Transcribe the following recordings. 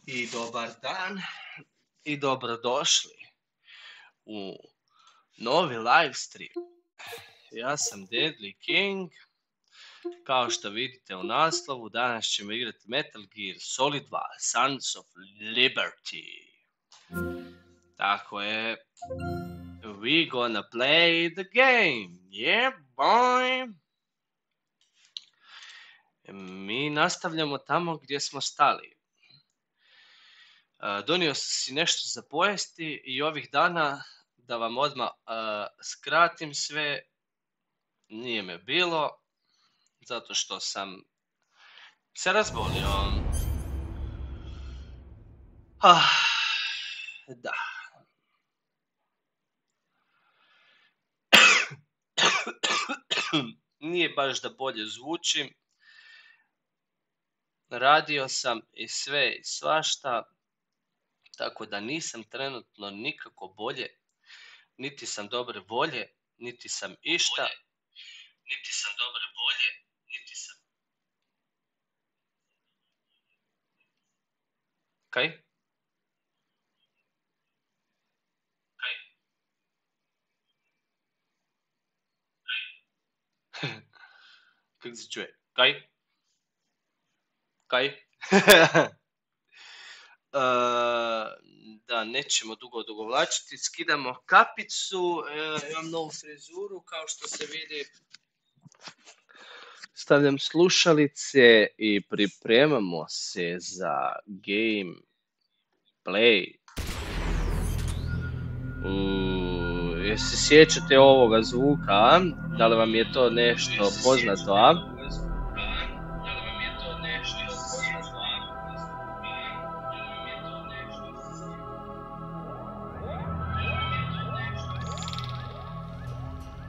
I dobar dan i dobrodošli u novi live stream. Ja sam Deadly King. Kao što vidite u naslovu, danas ćemo igrati Metal Gear Solid 2 Sons of Liberty. Tako je. We gonna play the game. Yeah, boy. Mi nastavljamo tamo gdje smo stali. Donio sam si nešto za pojesti i ovih dana, da vam odmah skratim sve, nije me bilo, zato što sam se razbolio. Da. Nije baš da bolje zvučim. Radio sam i sve i svašta, tako da nisam trenutno nikako bolje, niti sam dobre volje, niti sam išta. Niti sam dobre volje, niti sam... Kaj? Kako se čuje? Kaj? Da, nećemo dugo vlačiti, skidamo kapicu, imam novu frizuru, kao što se vidi. Stavljam slušalice i pripremamo se za gameplay. Jesi sjećate ovoga zvuka? Da li vam je to nešto poznato, a?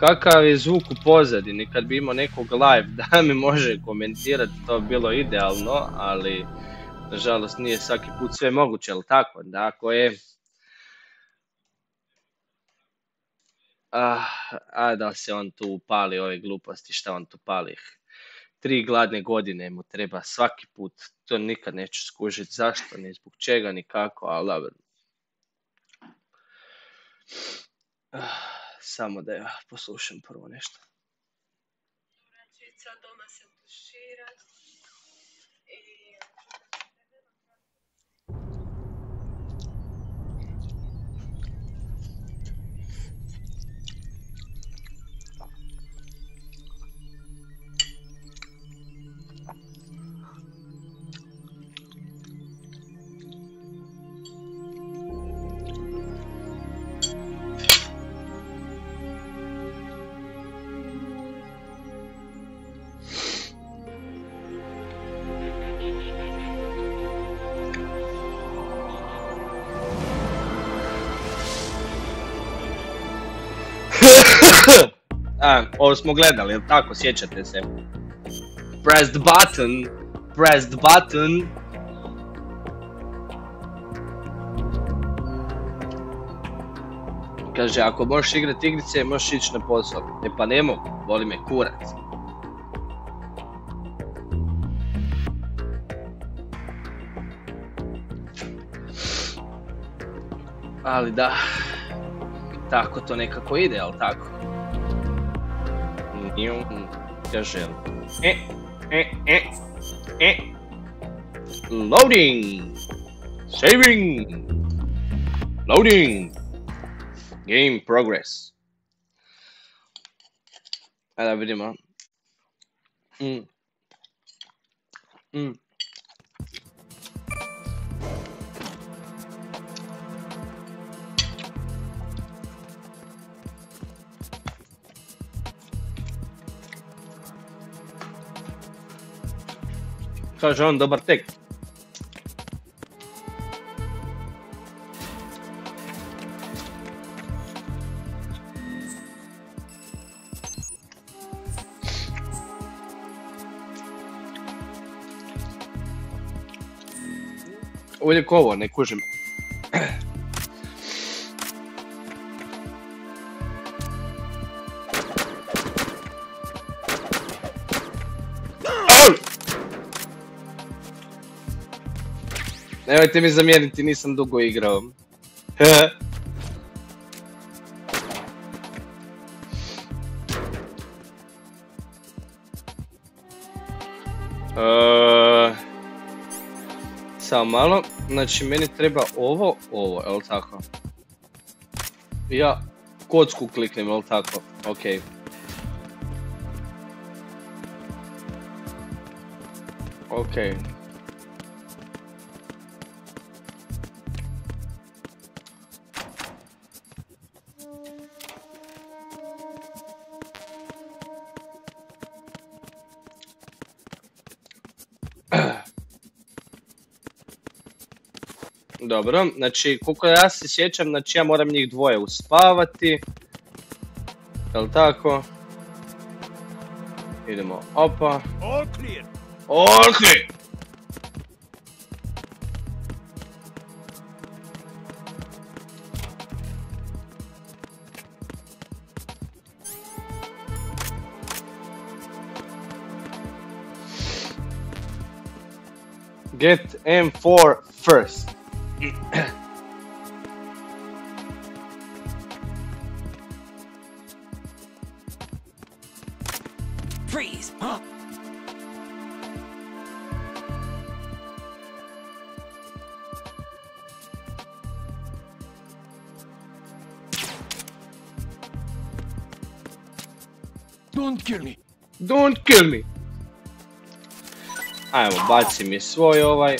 Kakav je zvuk u pozadini? Kad bi imao nekog live da mi može komentirati, to bi bilo idealno, ali nažalost nije svaki put sve moguće, ali tako? Dakle, da se on tu upali ove gluposti, šta on tu pali? 3 gladne godine mu treba svaki put, to nikad neću skužiti zašto, ni zbog čega, ni kako, ali dobro. Samo da ja poslušam prvo nešto. Doma se tušira i... Ovo smo gledali, jel tako, sjećate se? Press the button. Kaže, ako možeš igrati igrice, možeš ići na posao. Pa ne mogu, voli me kurac. Ali da, tako to nekako ide, jel tako? Kaže, loading, saving, loading, game progress. Ajde da vidimo. Kaže on, dobar tek. Uvijek ovo, ne kužim. Nemojte mi zamjeriti, nisam dugo igrao. Samo malo, znači meni treba ovo, jel' tako? Ja kocku kliknem, jel' tako? Okej. Okej. Dobro, znači koliko ja se sjećam, znači ja moram njih dvoje uspavati. Jel' tako? Idemo, opa. All clear! All clear! Get M4 first. Freeze! Huh? Don't kill me! Don't kill me! Ajmo, baci mi svoj ovaj.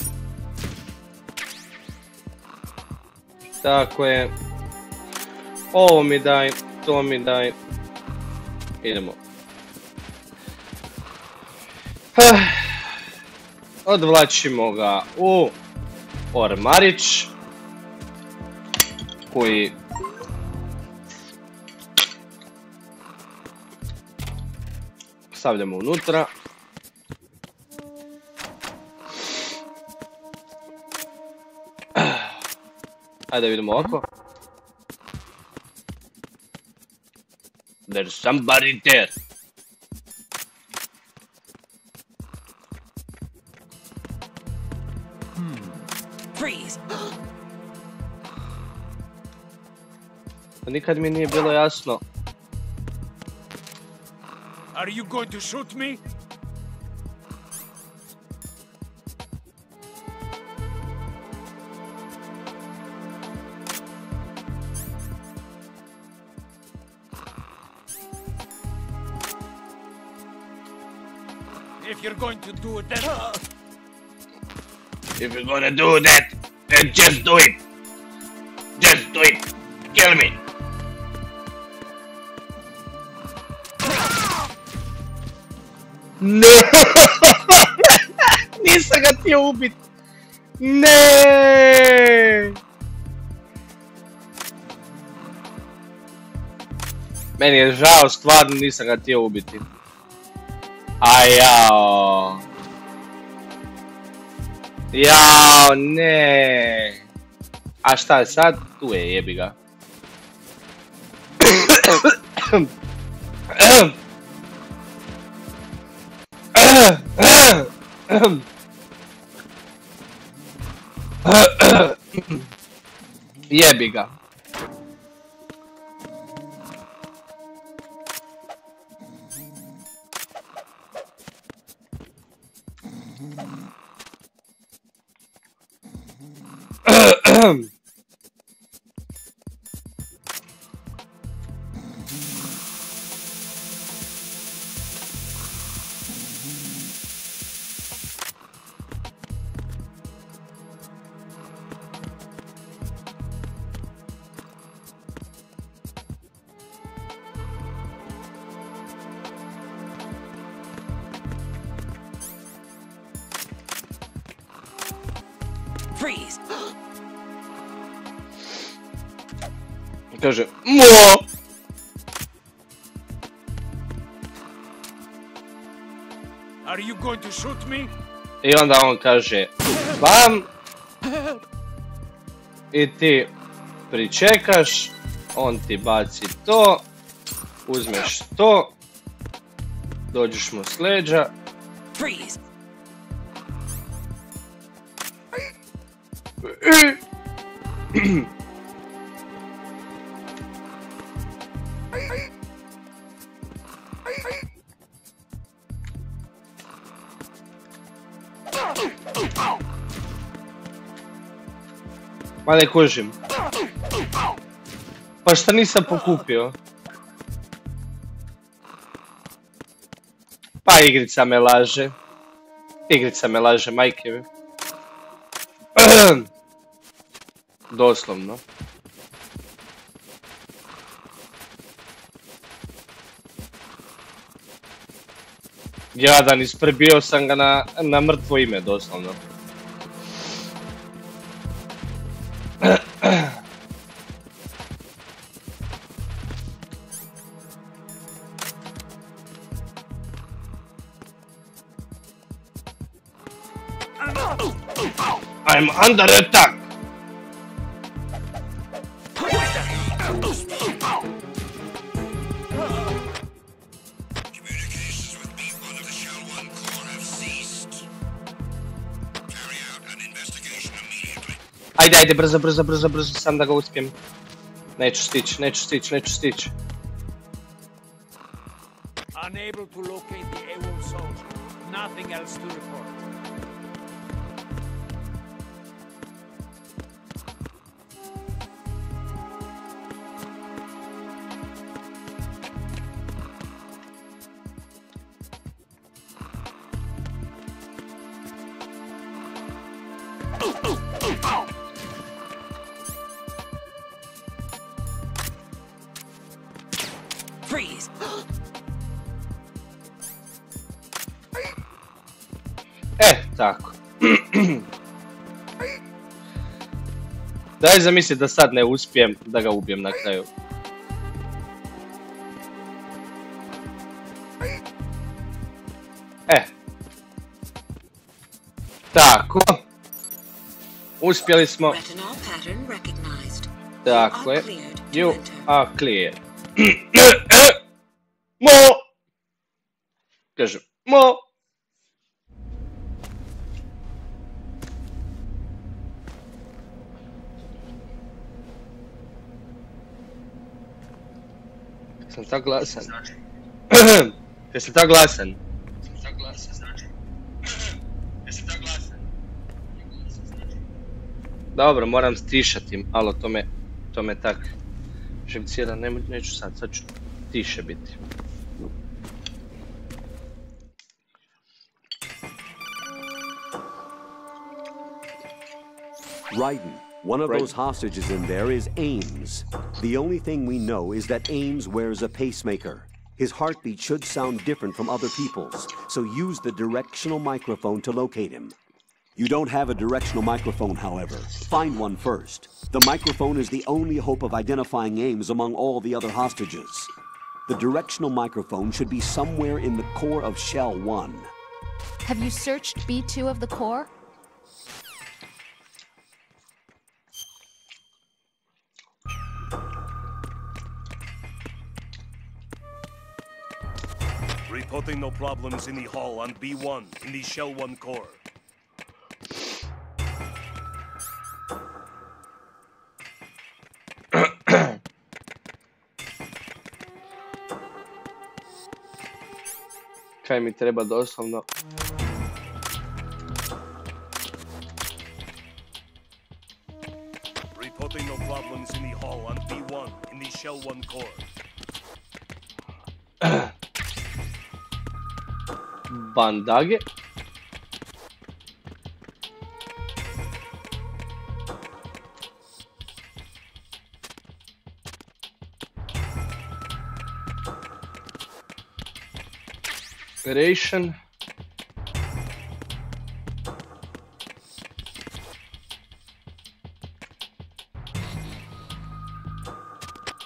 Tako je. Ovo mi daj, to mi daj. Idemo. Odvlačimo ga u ormarić. Koji... stavljamo unutra. Ajde vidimo ovako. There's somebody there. Freeze! Nikad mi nije bilo jasno. Are you going to shoot me? If you're going to do that... If you're gonna do that, then just do it. Just do it. Kill me. Ne! Nisam ga htio ubit. Ne! Meni je žao, stvarno nisam ga htio ubiti. A jao. Jao, ne. A šta je sad? Tu je, jebi ga. Jebi ga. Freeze! Kaže, mo! Are you going to shoot me? I onda on kaže, bam! I ti pričekaš, on ti baci to, uzmeš to, dođeš mu s leđa. Freeze! Ma ne kužim. Pa šta nisam pokupio? Pa igrica me laže. Igrica me laže, majke mi. Doslovno. Jadan, isprebio sam ga na mrtvo ime, doslovno. I'm under attack! Communications with B1 of the Shell 1 core have ceased. Carry out an investigation immediately. Ajde, brzo, sam da ga uspijem. Neću stići. Unable to locate the AWOL soldier. Nothing else to report. Freeze! Tako. Daj zamisli da sad ne uspijem da ga ubijem na kraju. Tako. Uspjeli smo. Dakle. You are clear. Mo! Kažem. Mo! Sam tako glasan. Jesam tako glasan? Dobro, moram stišati, alo, to me tak živcira, neću sad ću tiše biti. Ryzen, one of those hostages in there is Ames. The only thing we know is that Ames wears a pacemaker. His heartbeat should sound different from other people's, so use the directional microphone to locate him. You don't have a directional microphone, however. Find one first. The microphone is the only hope of identifying Ames among all the other hostages. The directional microphone should be somewhere in the core of Shell 1. Have you searched B2 of the core? Reporting no problems in the hall on B1 in the Shell 1 core. Kaj mi treba doslovno? Reporting no problems in the hall on B1 in the Shell 1 core. Bandage. Ration.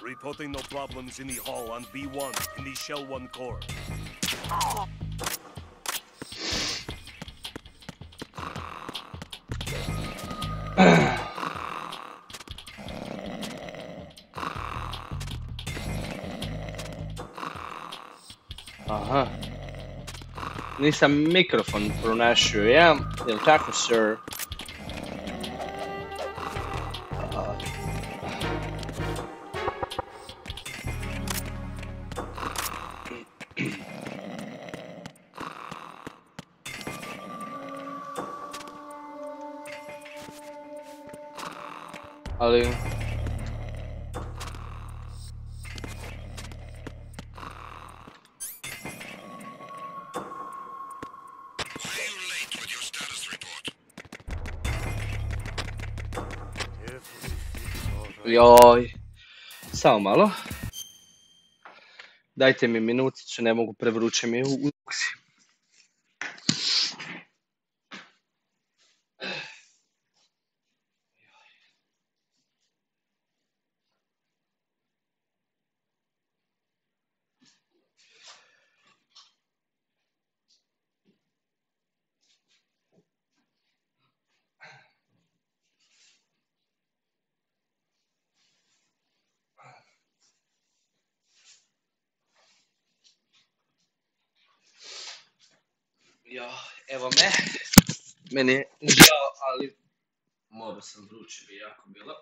Reporting no problems in the hall on B1 in the Shell 1 core. Aha. Nisam mikrofon pronašao, ja? Jel tako, sir? ali... Joj, samo malo. Dajte mi minuticu, ne mogu, prevruće mi u uksi. Jo, evo me. Meni je žao, ali morao sam, vruće bi jako bilo.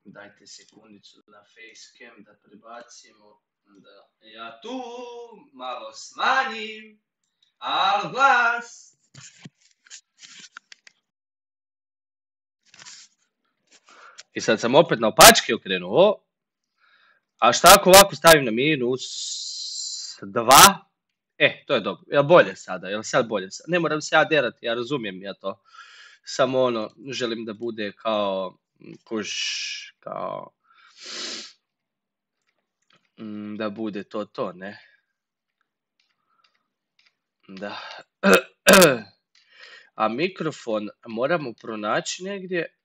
Dajte sekundicu na facecam da prebacimo. Da ja tu malo smanjim, al glas. I sad sam opet na opačke okrenuo. A šta ako ovako stavim na -2? To je dobro. Jel bolje sada? Jel sad bolje? Ne moram se ja derati, ja razumijem ja to. Samo ono, želim da bude kao... kao... da bude to, ne? Da. A mikrofon moramo pronaći negdje.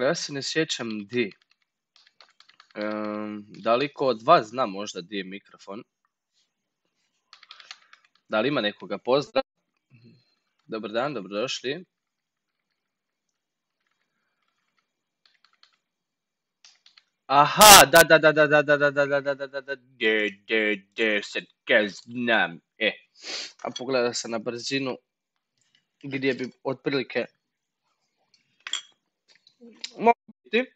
Ja se ne sjećam di. Da li ko od vas zna možda di je mikrofon? Da li ima nekoga pozdrav? Dobar dan, dobrodošli. Aha, da, sad kaj znam. A pogledao sam na brzinu gdje bi otprilike mogu biti.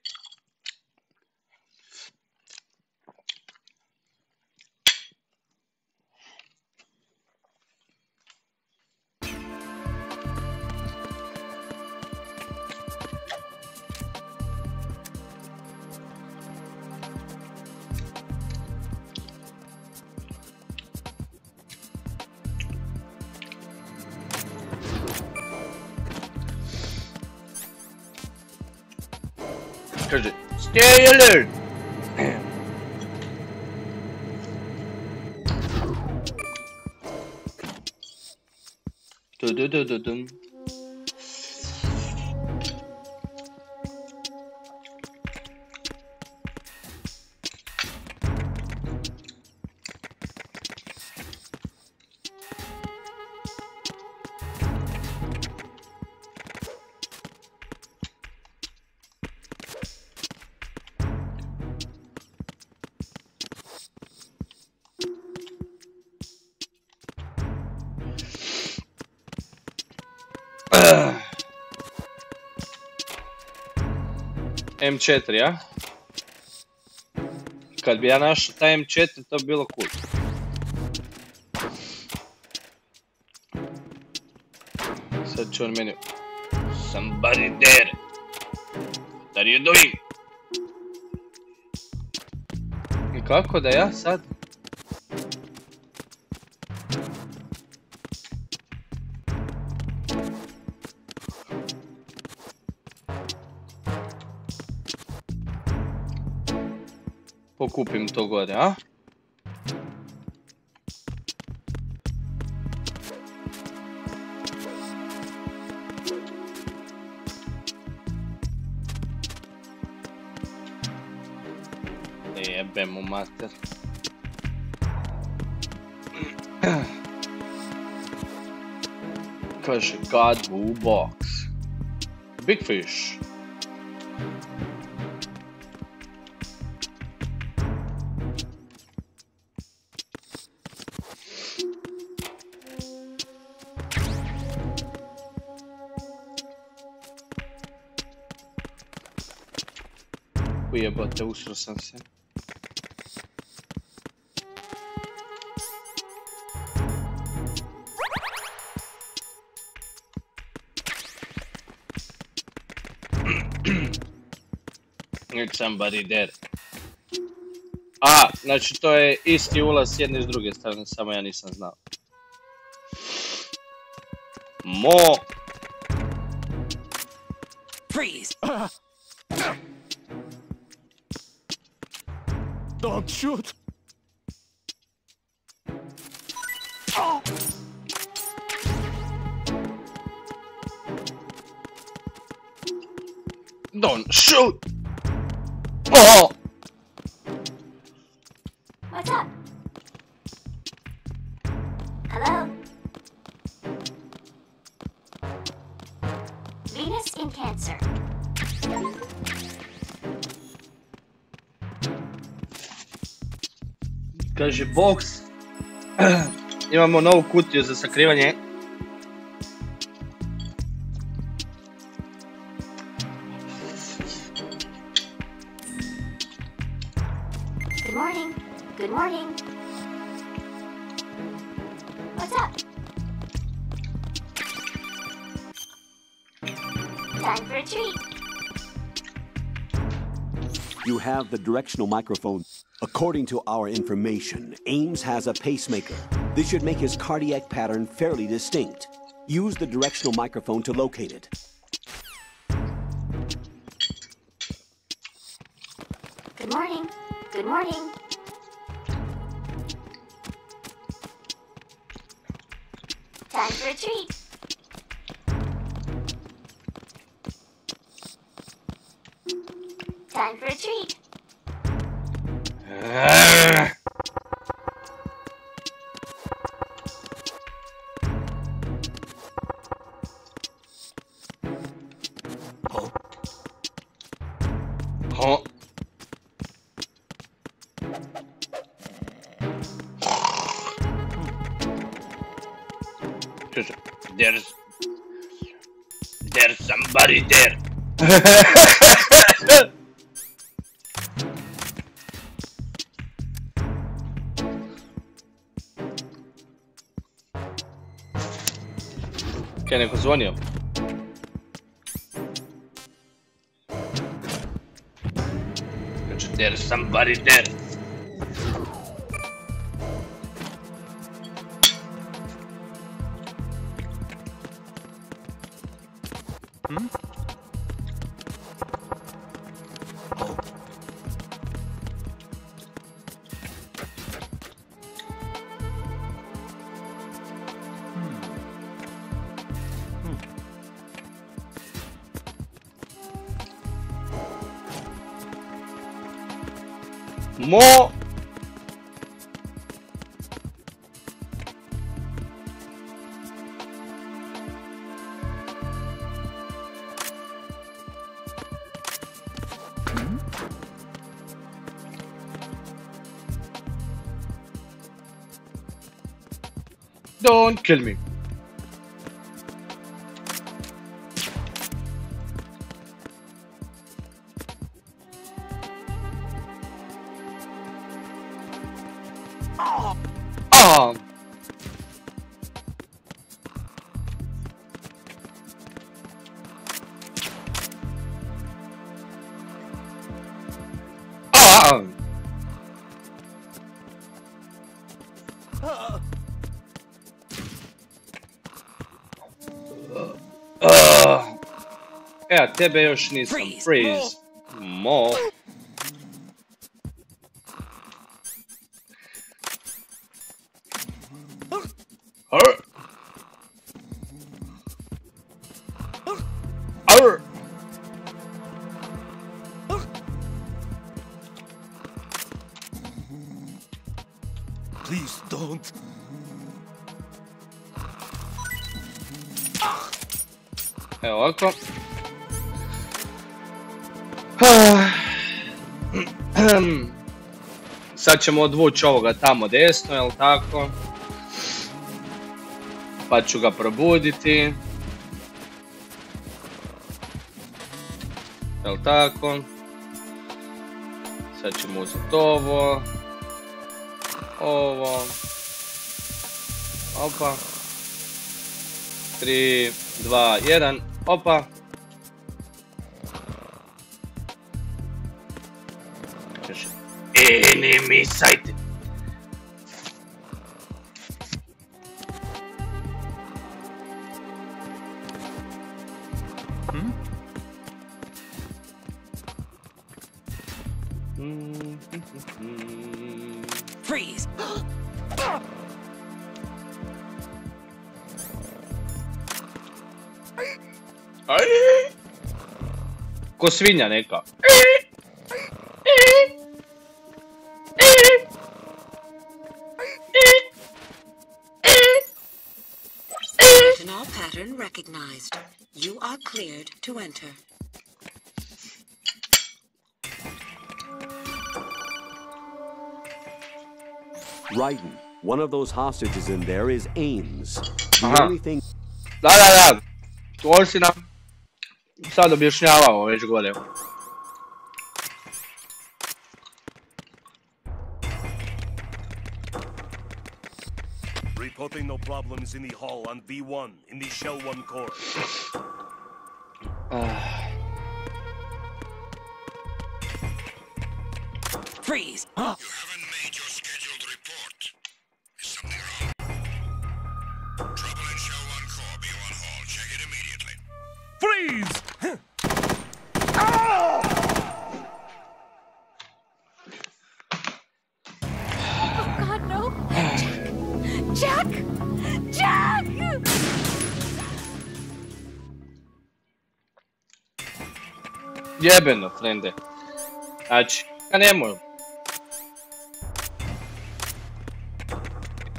Kaže, stay alert! Dum. M4, ja? Kad bi ja našao taj M4, to bi bilo cool. Sad će on meni... Somebody there! What are you doing? I kako da ja sad? Pokupim to gore, a? Jebem mu mater. Kaže, God Blue Box. Big fish. Ujebote, usro sam se. Need somebody there. A, znači to je isti ulaz s jedne i s druge strane, samo ja nisam znao. Mo. Freeze! Don't shoot! Don't shoot! Oh! What's up? Hello? Venus in Cancer. Kaže box. Imamo novu kutiju za sakrivanje. Good morning. Good morning. What's up? Time for a treat. You have the directional microphone. According to our information, Ames has a pacemaker. This should make his cardiac pattern fairly distinct. Use the directional microphone to locate it. Good morning. Good morning. Time for a treat. Time for a treat. Oh. There's somebody there. Kaj neko zvonio? There's somebody there. Mo. Don't kill me. Ja, tebe još nisam. Freeze. Mo. Please don't. Evo ovako. Sad ćemo odvući ovoga tamo desno, jel tako? Pa ću ga probuditi. Jel tako? Sad ćemo uzeti ovo. Ovo. Opa. 3, 2, 1. Opa. Enemy sighted. Freeze! Aj! Ko svinja neka. Retinol pattern recognized. You are cleared to enter. Ryzen, one of those hostages in there is Ames. The Aha. only thing... Da. To si nam sad objašnjavao već gore. Reporting no problems in the hall on B1 in the Shell 1 core. Freeze! You haven't made your scheduled report. Is something wrong? Trouble in Shell 1 core, B1 hall. Check it immediately. Freeze! Oh God, no! Jack! Jack! Jebeno, frende. Znači, ja nemoj.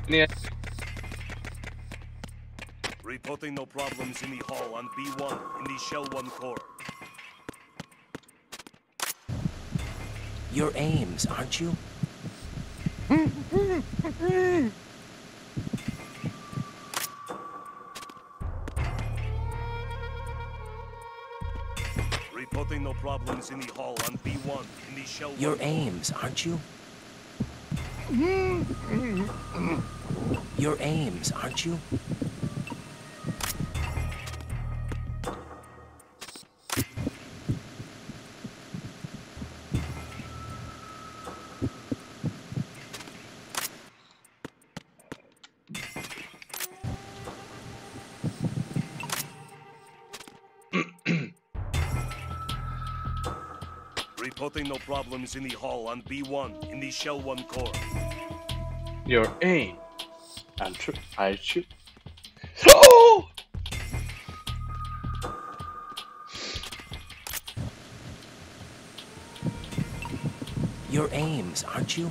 Nije. Reporting no problems in the hall on B1 in the Shell 1 core. You're Ames, aren't you? Reporting no problems in the hall on B1 in the Shell 1 You're core. Ames, aren't you? You're Ames, aren't you? Reporting no problems in the hall on B1 in the Shell 1 core. Your aim. And I shoot. Oh! You're Ames, aren't you?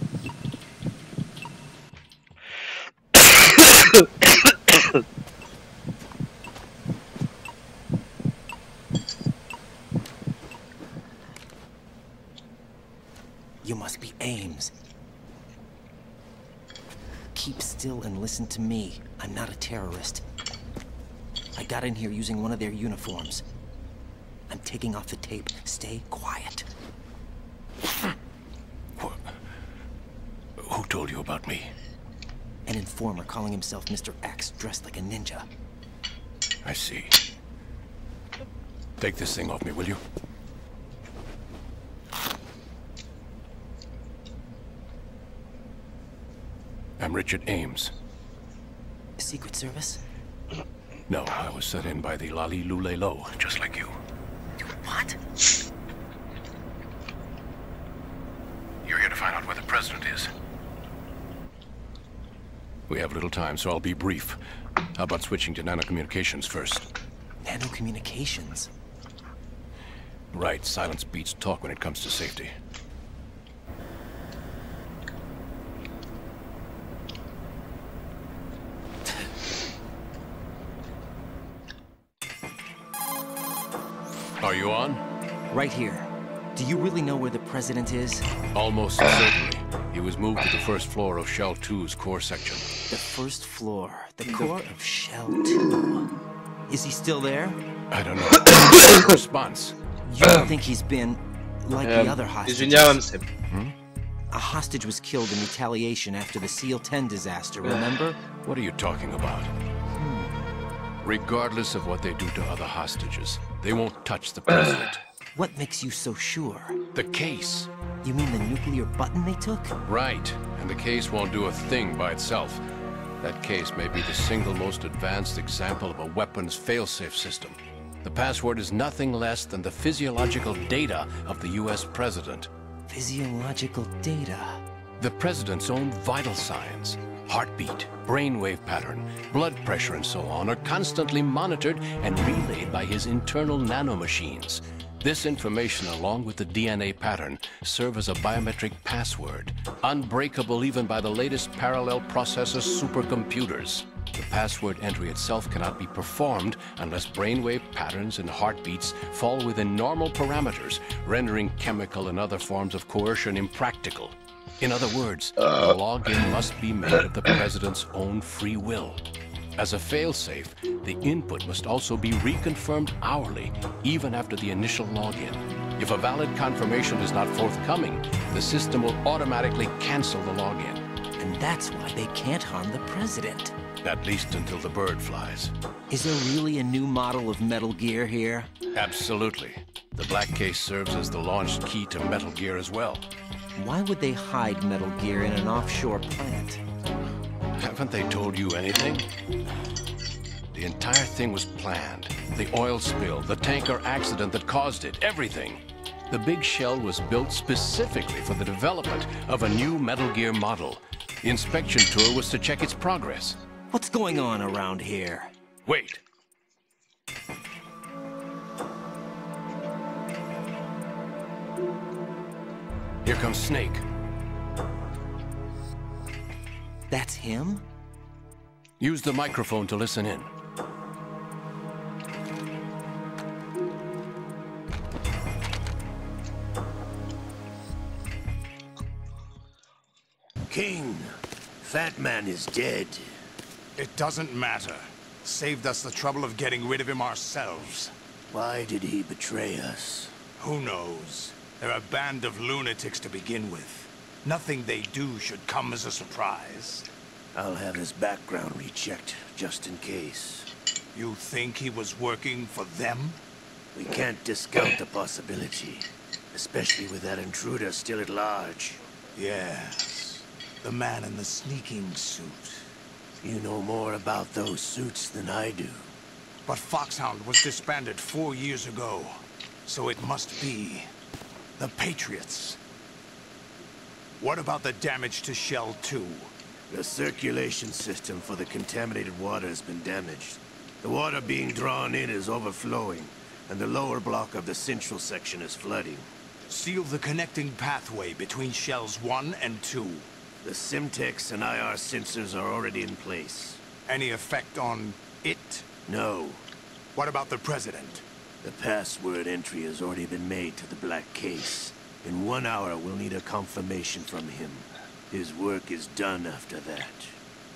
You must be Ames. Keep still and listen to me. I'm not a terrorist. I got in here using one of their uniforms. I'm taking off the tape. Stay quiet. Who told you about me? An informer calling himself Mr. X, dressed like a ninja. I see. Take this thing off me, will you? I'm Richard Ames. Secret Service? No, I was set in by the Lali Lule Lo, just like you. What? You're here to find out where the president is. We have little time, so I'll be brief. How about switching to nanocommunications first? Nanocommunications? Right, silence beats talk when it comes to safety. Are you on? Right here. Do you really know where the president is? Almost certainly. He was moved to the first floor of Shell 2's core section. The first floor. The core of Shell 2. Is he still there? I don't know. Response. You don't think he's been like the other hostages? Izvinjavam se. A hostage was killed in retaliation after the SEAL 10 disaster, remember? What are you talking about? Regardless of what they do to other hostages, they won't touch the president. What makes you so sure? The case. You mean the nuclear button they took? Right. And the case won't do a thing by itself. That case may be the single most advanced example of a weapons failsafe system. The password is nothing less than the physiological data of the US president. Physiological data? The president's own vital signs, heartbeat, brainwave pattern, blood pressure and so on are constantly monitored and relayed by his internal nanomachines. This information, along with the DNA pattern, serve as a biometric password, unbreakable even by the latest parallel processor supercomputers. The password entry itself cannot be performed unless brainwave patterns and heartbeats fall within normal parameters, rendering chemical and other forms of coercion impractical. In other words, the login must be made of the president's own free will. As a failsafe, the input must also be reconfirmed hourly, even after the initial login. If a valid confirmation is not forthcoming, the system will automatically cancel the login. And that's why they can't harm the president. At least until the bird flies. Is there really a new model of Metal Gear here? Absolutely. The black case serves as the launch key to Metal Gear as well. Why would they hide Metal Gear in an offshore plant? Haven't they told you anything? The entire thing was planned. The oil spill, the tanker accident that caused it, everything. The big shell was built specifically for the development of a new Metal Gear model. The inspection tour was to check its progress. What's going on around here? Wait. Here comes Snake. That's him? Use the microphone to listen in. King, Fat Man is dead. It doesn't matter. Saved us the trouble of getting rid of him ourselves. Why did he betray us? Who knows? They're a band of lunatics to begin with. Nothing they do should come as a surprise. I'll have his background rechecked, just in case. You think he was working for them? We can't discount the possibility. Especially with that intruder still at large. Yes. The man in the sneaking suit. You know more about those suits than I do. But Foxhound was disbanded 4 years ago. So it must be the Patriots. What about the damage to Shell 2? The circulation system for the contaminated water has been damaged. The water being drawn in is overflowing, and the lower block of the central section is flooding. Seal the connecting pathway between Shells 1 and 2. The Simtex and IR sensors are already in place. Any effect on it? No. What about the President? The password entry has already been made to the black case. In 1 hour, we'll need a confirmation from him. His work is done after that.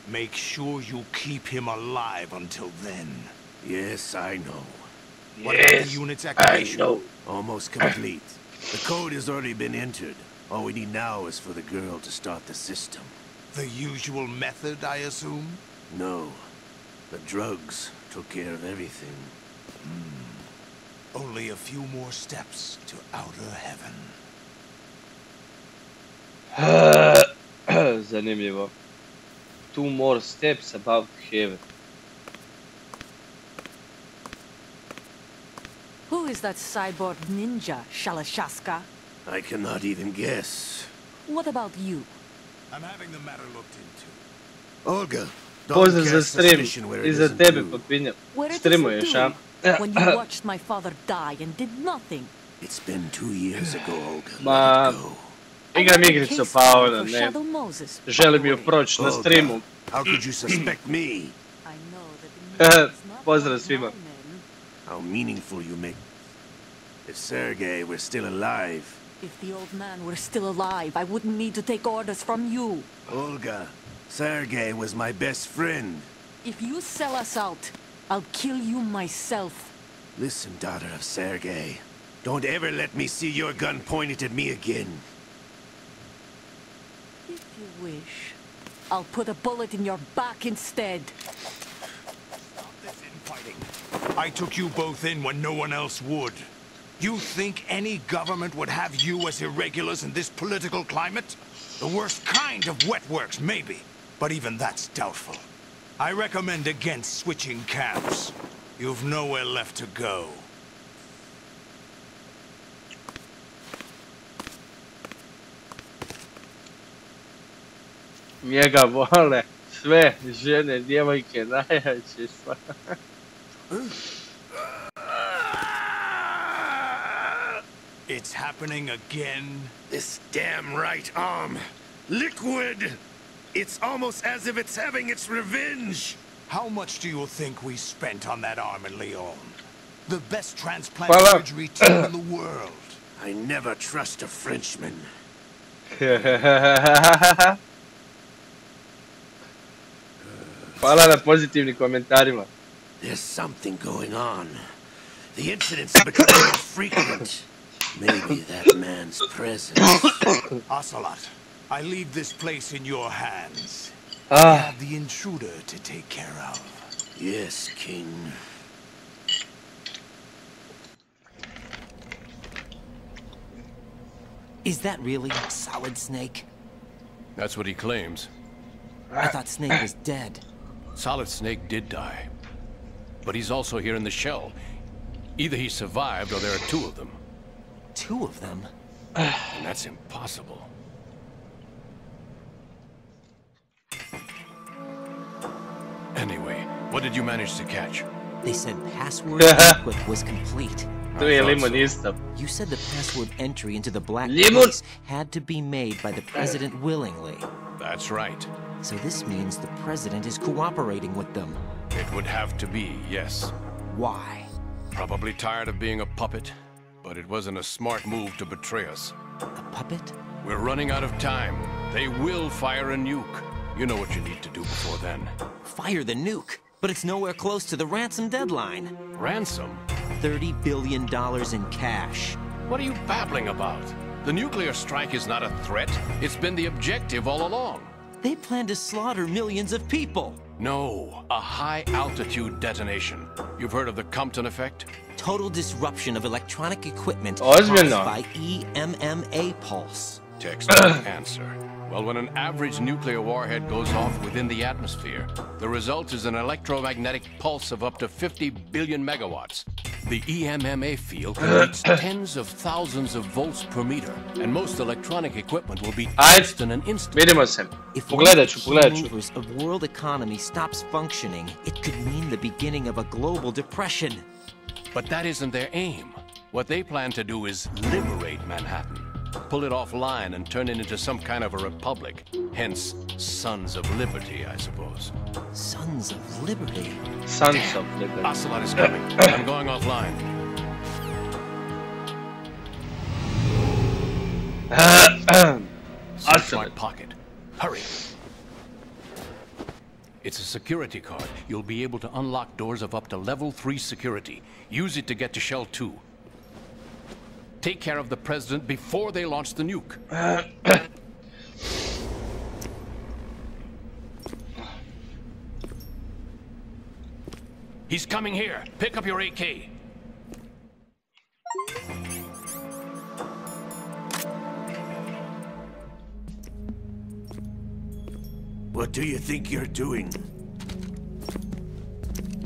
Make sure you keep him alive until then. Yes, I know. What about the unit's activation? I know. Almost complete. The code has already been entered. All we need now is for the girl to start the system. The usual method, I assume? No. The drugs took care of everything. Only a few more steps to outer heaven. Zanimljivo. 2 more steps above heaven. Who is that cyborg ninja, Shalashaska? I cannot even guess. What about you? I'm having the matter looked into. Olga, Pozdrav za stream. I za tebe, Papinja. Streamuješ, a? When you watched my father die and did nothing. It's been 2 years ago, Olga. Ma, igram igricu, pa ono, ne. Želim ju proći na streamu. How could you suspect me? Pozdrav svima. How meaningful you make. If Sergei were still alive. If the old man were still alive, I wouldn't need to take orders from you. Olga, Sergei was my best friend. If you sell us out, I'll kill you myself. Listen, daughter of Sergei. Don't ever let me see your gun pointed at me again. If you wish, I'll put a bullet in your back instead. Stop this infighting. I took you both in when no one else would. You think any government would have you as irregulars in this political climate? The worst kind of wet works, maybe. But even that's doubtful. I recommend against switching camps. You've nowhere left to go. Njega vole sve žene, djevojke, najjače sva. It's happening again. This damn right arm. Liquid! It's almost as if it's having its revenge. How much do you think we spent on that arm in Lyon? The best transplant surgery team in the world. I never trust a Frenchman. Hvala na pozitivnim komentarima. There's something going on. The incidents are becoming more frequent. Maybe that man's presence. Ocelot, I leave this place in your hands. You have the intruder to take care of. Yes, King. Is that really Solid Snake? That's what he claims. I thought Snake was dead. Solid Snake did die. But he's also here in the shell. Either he survived or there are two of them. Two of them? And that's impossible. Anyway, what did you manage to catch? They said password input was complete. You said the password entry into the black box had to be made by the president willingly. That's right. So this means the president is cooperating with them. It would have to be, yes. Why? Probably tired of being a puppet, but it wasn't a smart move to betray us. A puppet? We're running out of time. They will fire a nuke. You know what you need to do before then. Fire the nuke? But it's nowhere close to the ransom deadline. Ransom? $30 billion in cash. What are you babbling about? The nuclear strike is not a threat. It's been the objective all along. They plan to slaughter millions of people. No, a high-altitude detonation. You've heard of the Compton effect? Total disruption of electronic equipment caused by EMMA pulse. Textbook answer. Well, when an average nuclear warhead goes off within the atmosphere, the result is an electromagnetic pulse of up to 50 billion megawatts. The EMMA field can reach tens of thousands of volts per meter, and most electronic equipment will be toast in an instant. If the of world economy stops functioning, it could mean the beginning of a global depression. But that isn't their aim. What they plan to do is liberate Manhattan. Pull it offline and turn it into some kind of a republic. Hence, Sons of Liberty, I suppose. Sons of Liberty? Sons of Liberty. Ocelot is coming. I'm going offline. Search my pocket. Hurry. It's a security card. You'll be able to unlock doors of up to level 3 security. Use it to get to Shell 2. Take care of the president before they launch the nuke. He's coming here. Pick up your AK. What do you think you're doing?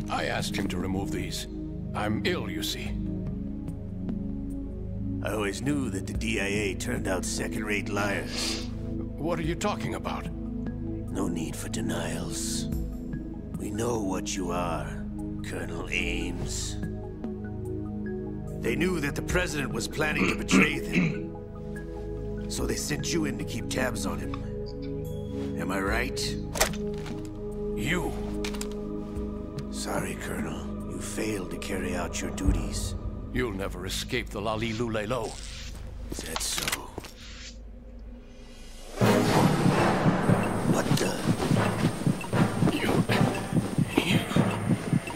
I asked him to remove these. I'm ill, you see. I always knew that the DIA turned out second-rate liars. What are you talking about? No need for denials. We know what you are, Colonel Ames. They knew that the president was planning to betray them. So they sent you in to keep tabs on him. Am I right? You. Sorry, Colonel. You failed to carry out your duties. You'll never escape the Lalilulelo. Is that so? What the?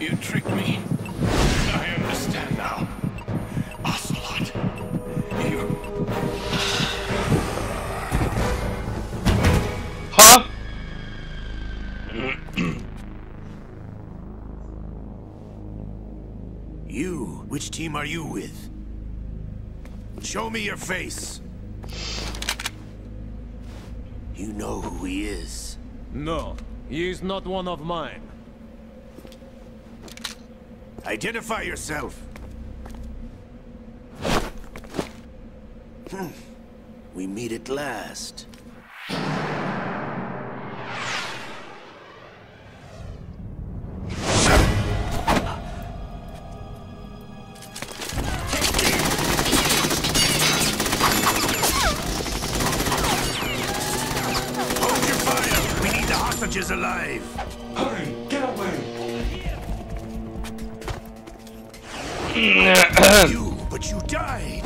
You tricked me. I understand now. Ocelot. Huh? You? Which team are you with? Show me your face. You know who he is. No, he is not one of mine. Identify yourself. We meet at last. Is alive. Hurry, get away. But you died.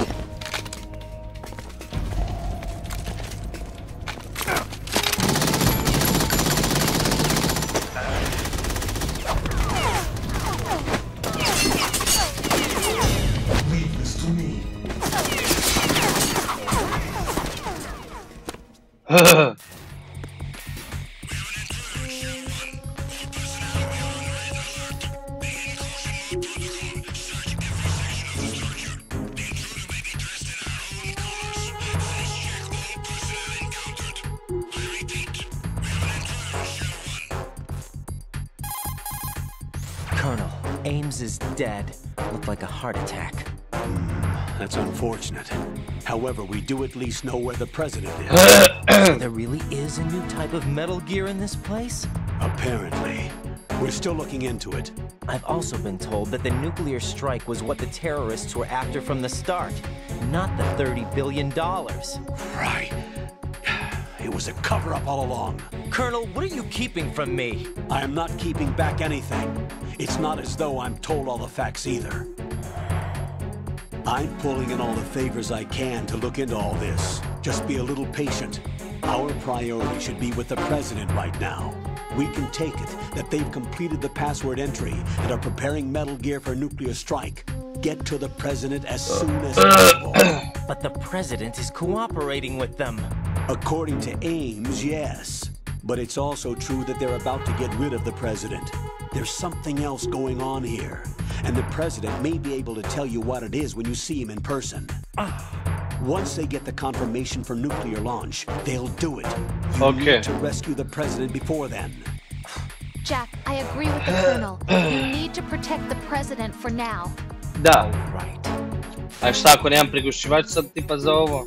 Leave this to me. Colonel, Ames is dead. Looked like a heart attack. That's unfortunate. However, we do at least know where the president is. So there really is a new type of Metal Gear in this place? Apparently. We're still looking into it. I've also been told that the nuclear strike was what the terrorists were after from the start, not the $30 billion. Right. It was a cover-up all along. Colonel, what are you keeping from me? I am not keeping back anything. It's not as though I'm told all the facts either. I'm pulling in all the favors I can to look into all this. Just be a little patient. Our priority should be with the president right now. We can take it that they've completed the password entry and are preparing Metal Gear for nuclear strike. Get to the president as soon as possible. But the president is cooperating with them. According to Ames, yes. But it's also true that they're about to get rid of the president. There's something else going on here. And the president may be able to tell you what it is when you see him in person. Once they get the confirmation for nuclear launch, they'll do it. You need to rescue the president before then. Jack, I agree with the Colonel. You need to protect the president for now. Da. A šta ako nemam prigušivač sad tipa za ovo?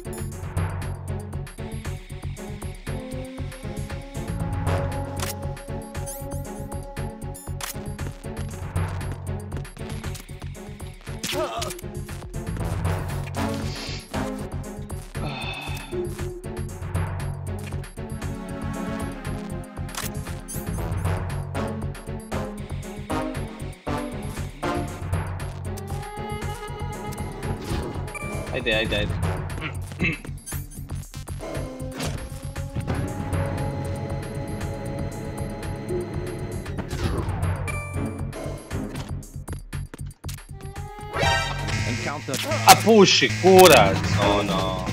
Ajde. A puši, kurac, ono.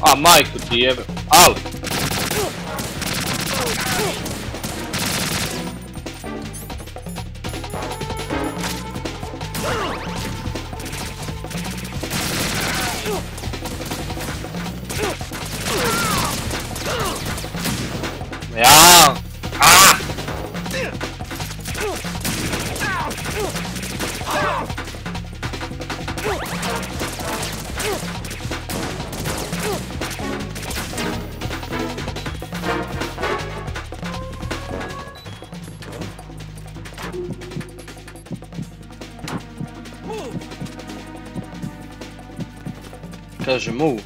A, majku ti jebe, ali. Ja! Ah! Kaže move.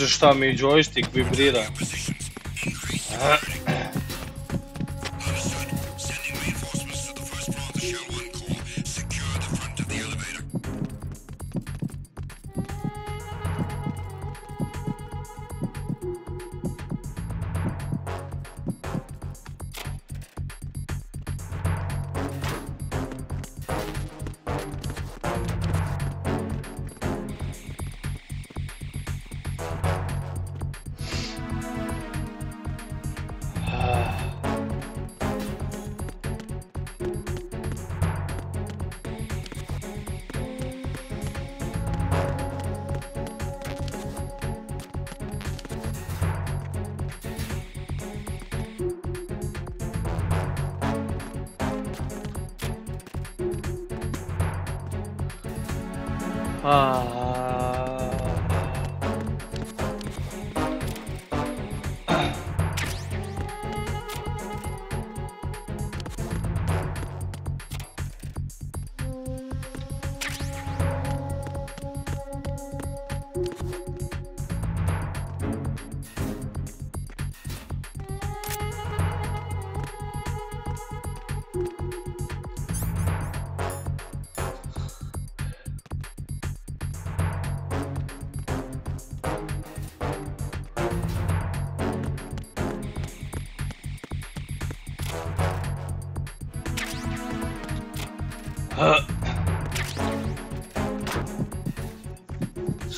Šta mi joystick vibrira. Sending reinforcements to the first floor of the Shell 1 core. Secure the front of the elevator.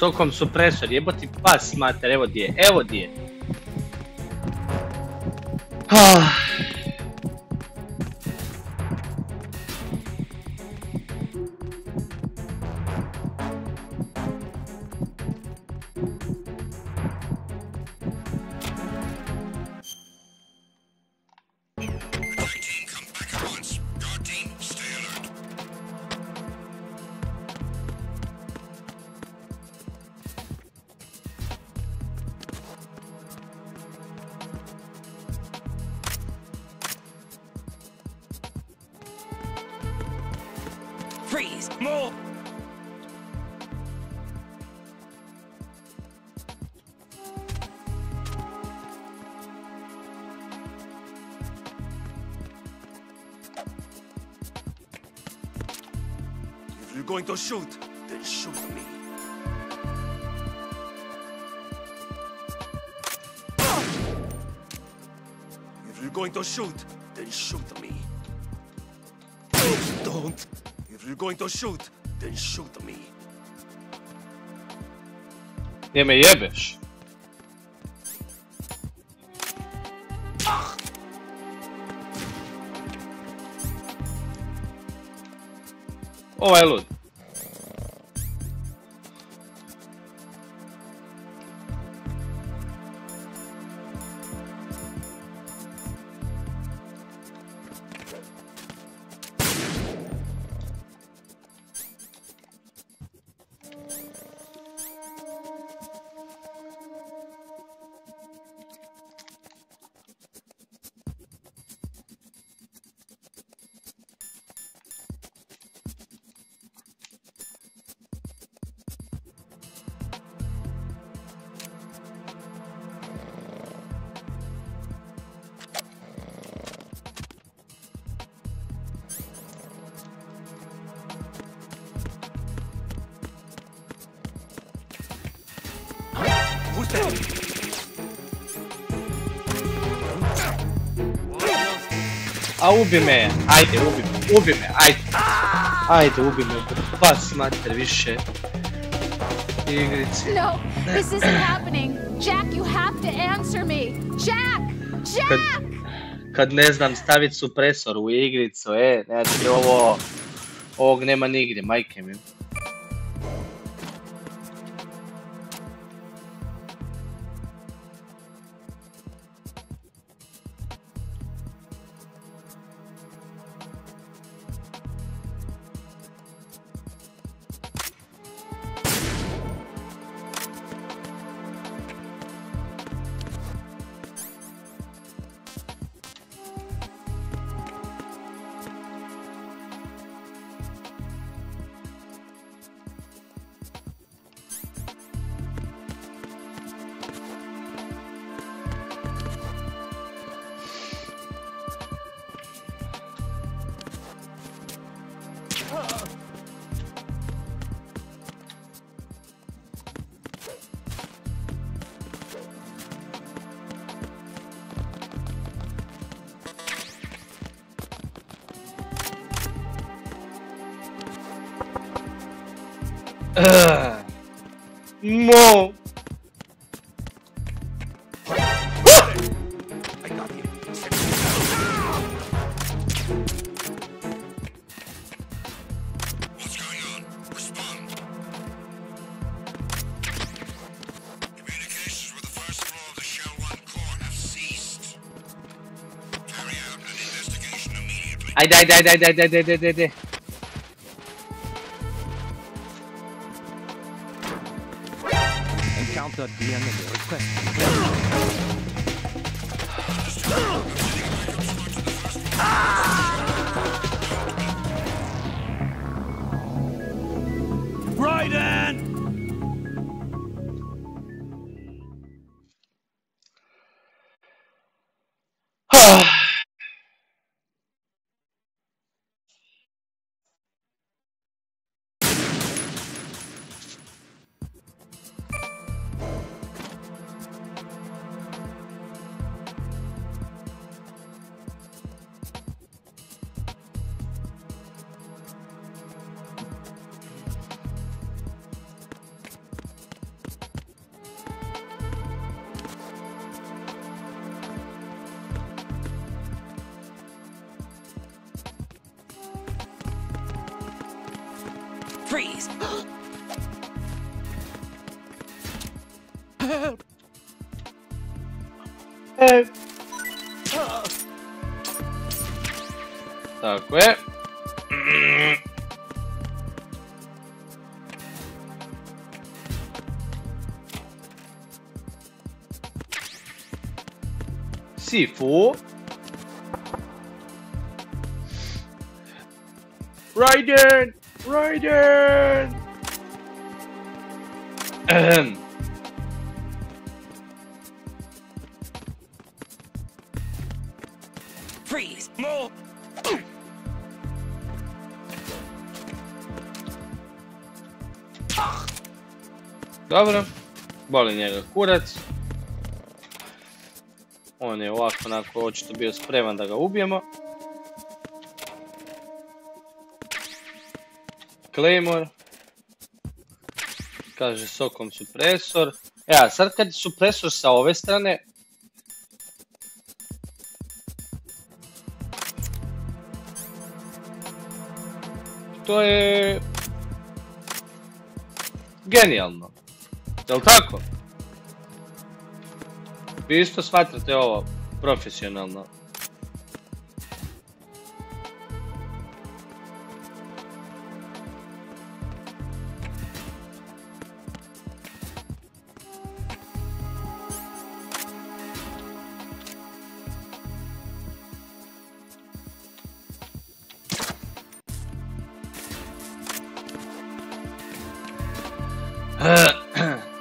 Sokom supresor, jeboti pas mater, evo di je, evo di je. Freeze! More! If you're going to shoot, then shoot me. If you're going to shoot, then shoot me. Don't. If you're going to shoot, then shoot me. Gdje me jebeš? Ovo je lud. A ubi me, ajde, ubi me, ajde. Ajde, ubi me, pas mater više. Igrici. No, this isn't happening. Jack, you have to answer me. Jack! Jack! Kad ne znam staviti supresor u igricu, znači ovog nema nigdje, majke mi. Mo! What's going on? Respond. Communications with the first floor of the Shell 1 core have ceased. Carry out an investigation immediately. Ajde. Encounter the enemy. Request. Raiden! Freeze! Tako je. Sifu. Raiden! Freeze! No! Dobro. Boli njega kurac. On je ovako onako očito bio spreman da ga ubijemo. Claymore. Kaže sokom supresor. A sad kad je supresor sa ove strane. To je genijalno. Jel' tako? Vi isto smatrate ovo profesionalno.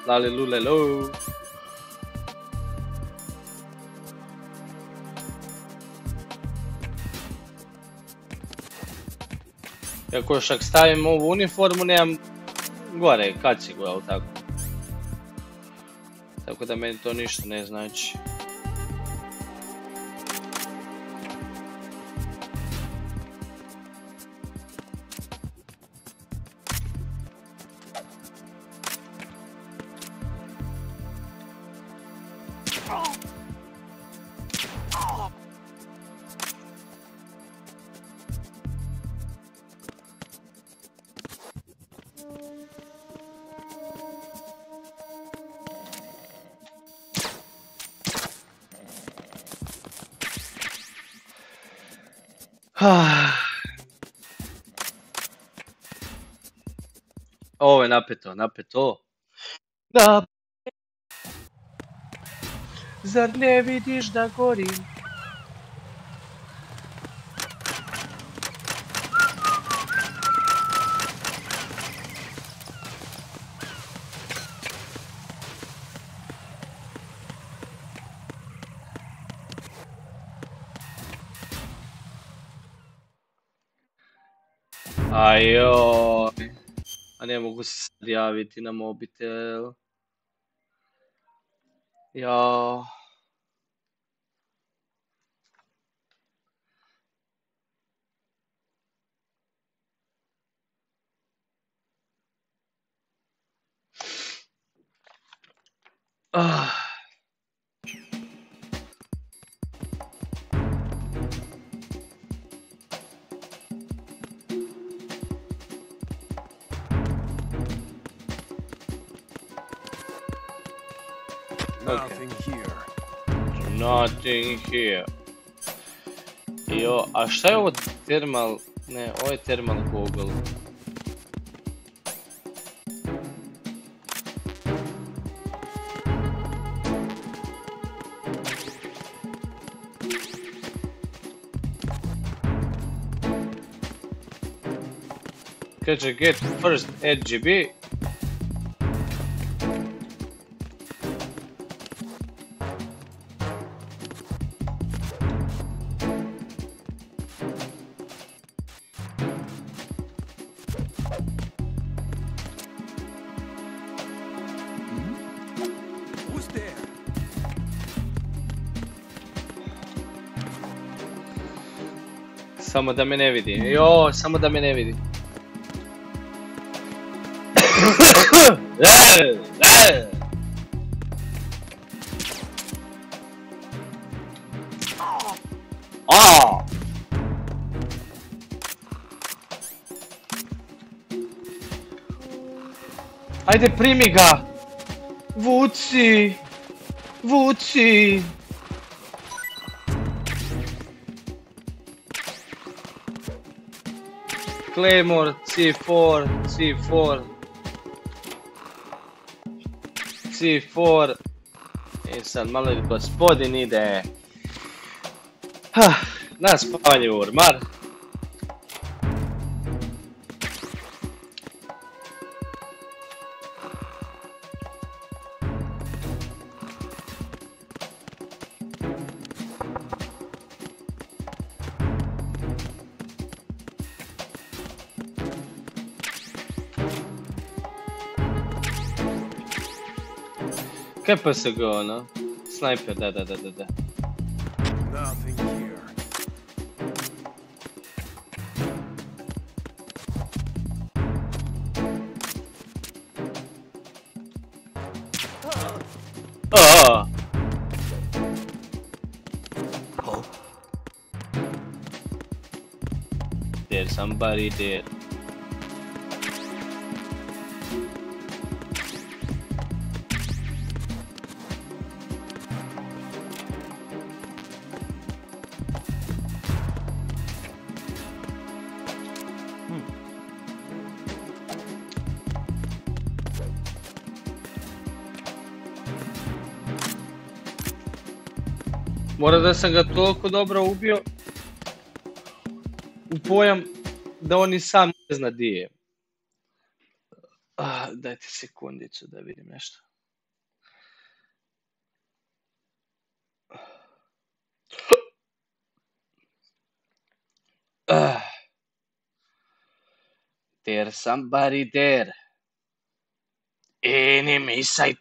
Lali lulelo. Ako još ak stavim ovu uniformu, nemam gore kacigu, jel' tako? Tako da meni to ništa ne znači. Ovo je napeto. Zar ne vidiš da gorim? Ajoj. A ne mogu se sad javiti na mobitel. Jao. Nothing here. Nothing here. Jo, a šta je ovo termal... Ne, ovo je termal goggle. Kaže get first RGB. Who's there? Samo da me ne vidi. Jo, samo da me ne vidi. Ajde, primi ga! Vuci! Vuci! Claymore, C4, C4. C4. I sad malo gospodin ide na spavanje u ormar. KPSG, ono? Sniper, da. Nothing here. Oh! There's somebody there. Mora da sam ga toliko dobro ubio u pojam da on i sam ne zna di je. Dajte sekundicu da vidim nešto. There's somebody there. Enemy sight.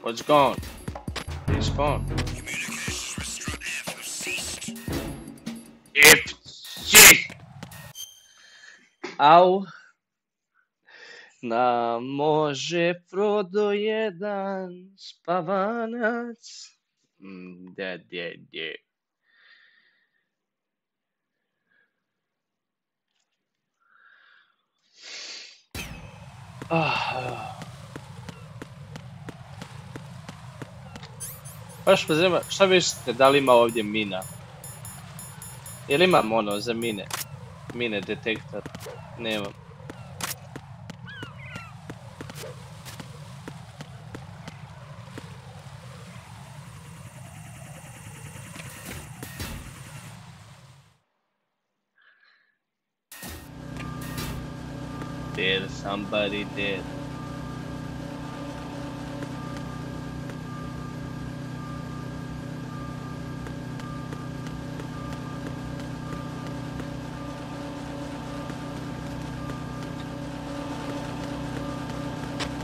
What's going on? Respawn. Communications with Strut F have ceased. Au. Nam može prodo jedan spavanac. Da. Baš me zanima, šta mislite, da li ima ovdje mina? Jel imam ono za mine? Mine detektor? Nemam. There's somebody there.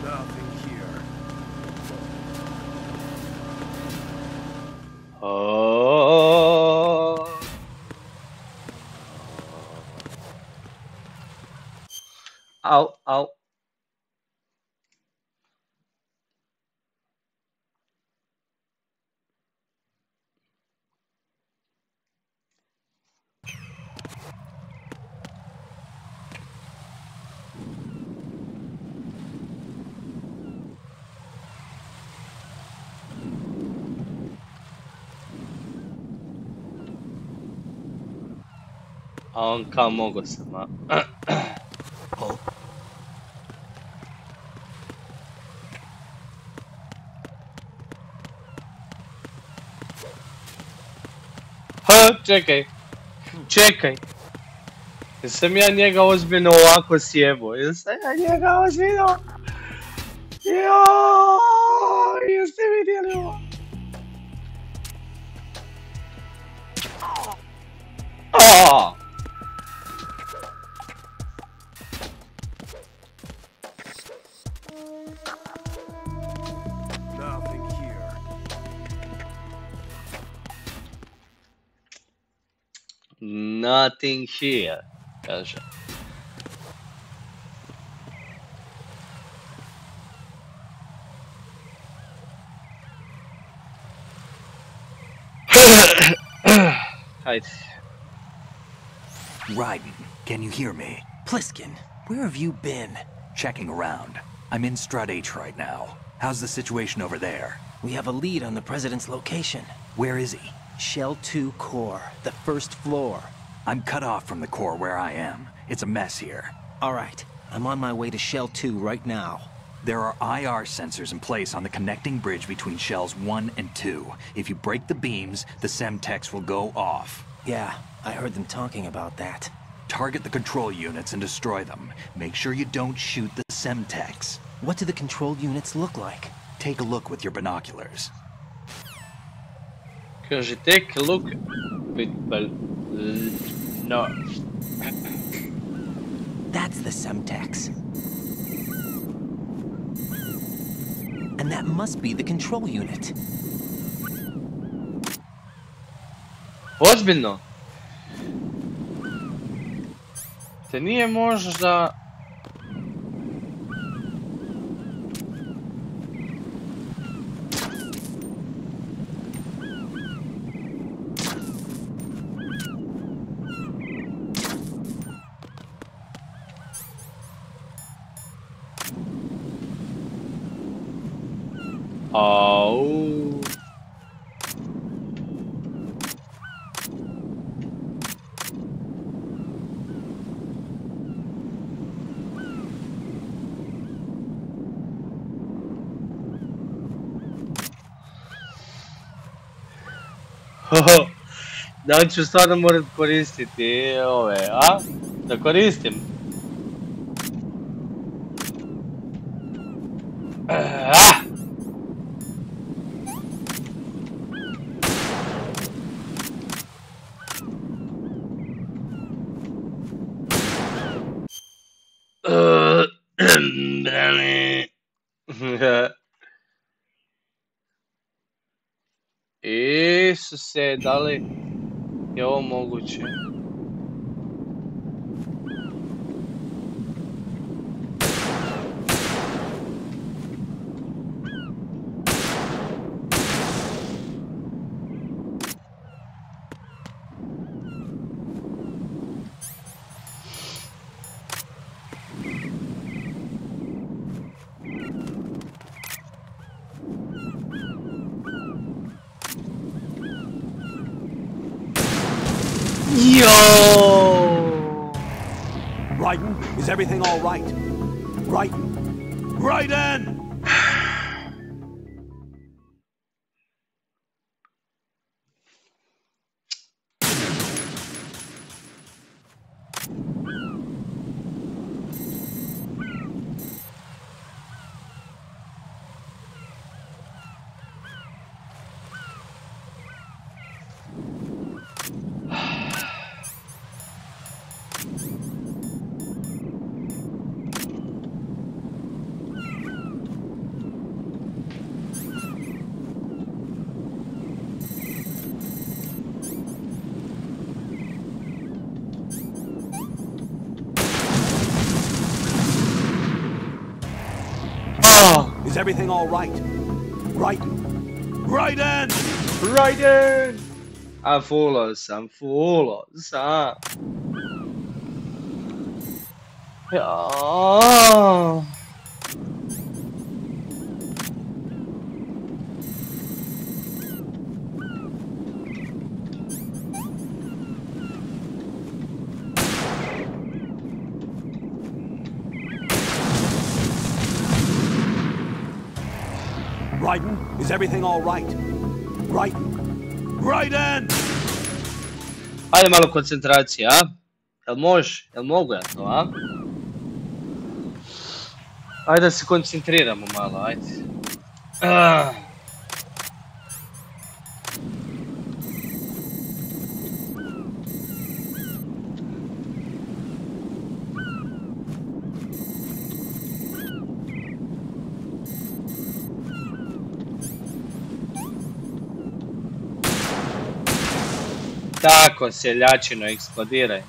Nothing here. A on kao mogo sam, a... Čekaj. Jesam ja njega ozbiljno ovako sjebo? Jesam ja njega ozbiljno... Joooo, jeste vidjeli ovo? Nothing here. Nothing here, kaže. Hajde. Ryden, can you hear me? Pliskin, where have you been? Checking around. I'm in Strut H right now. How's the situation over there? We have a lead on the president's location. Where is he? Shell 2 core, the first floor. I'm cut off from the core where I am. It's a mess here. All right, I'm on my way to Shell 2 right now. There are IR sensors in place on the connecting bridge between Shells 1 and 2. If you break the beams, the Semtex will go off. Yeah, I heard them talking about that. Target the control units and destroy them. Make sure you don't shoot the Semtex. What do the control units look like? Take a look with your binoculars. Kaže, take a look with... No. That's the Semtex. And that must be the control unit. Ozbiljno? Te nije možda... Au. Da li ću stvarno morat koristiti ove, a? Da koristim. Isuse, da li je ovo moguće? Yo! Ryden, is everything all right? Ryden? Ryden! Is everything all right? Ryden? Ryden! Ryden! I'm full sam. Ja. Ryden, is everything all right? Ryden! Ajde malo koncentracije, a? Jel može? Jel mogu ja to, a? Ajde da se koncentriramo malo, ajde. Tako, seljačino, eksplodiraj.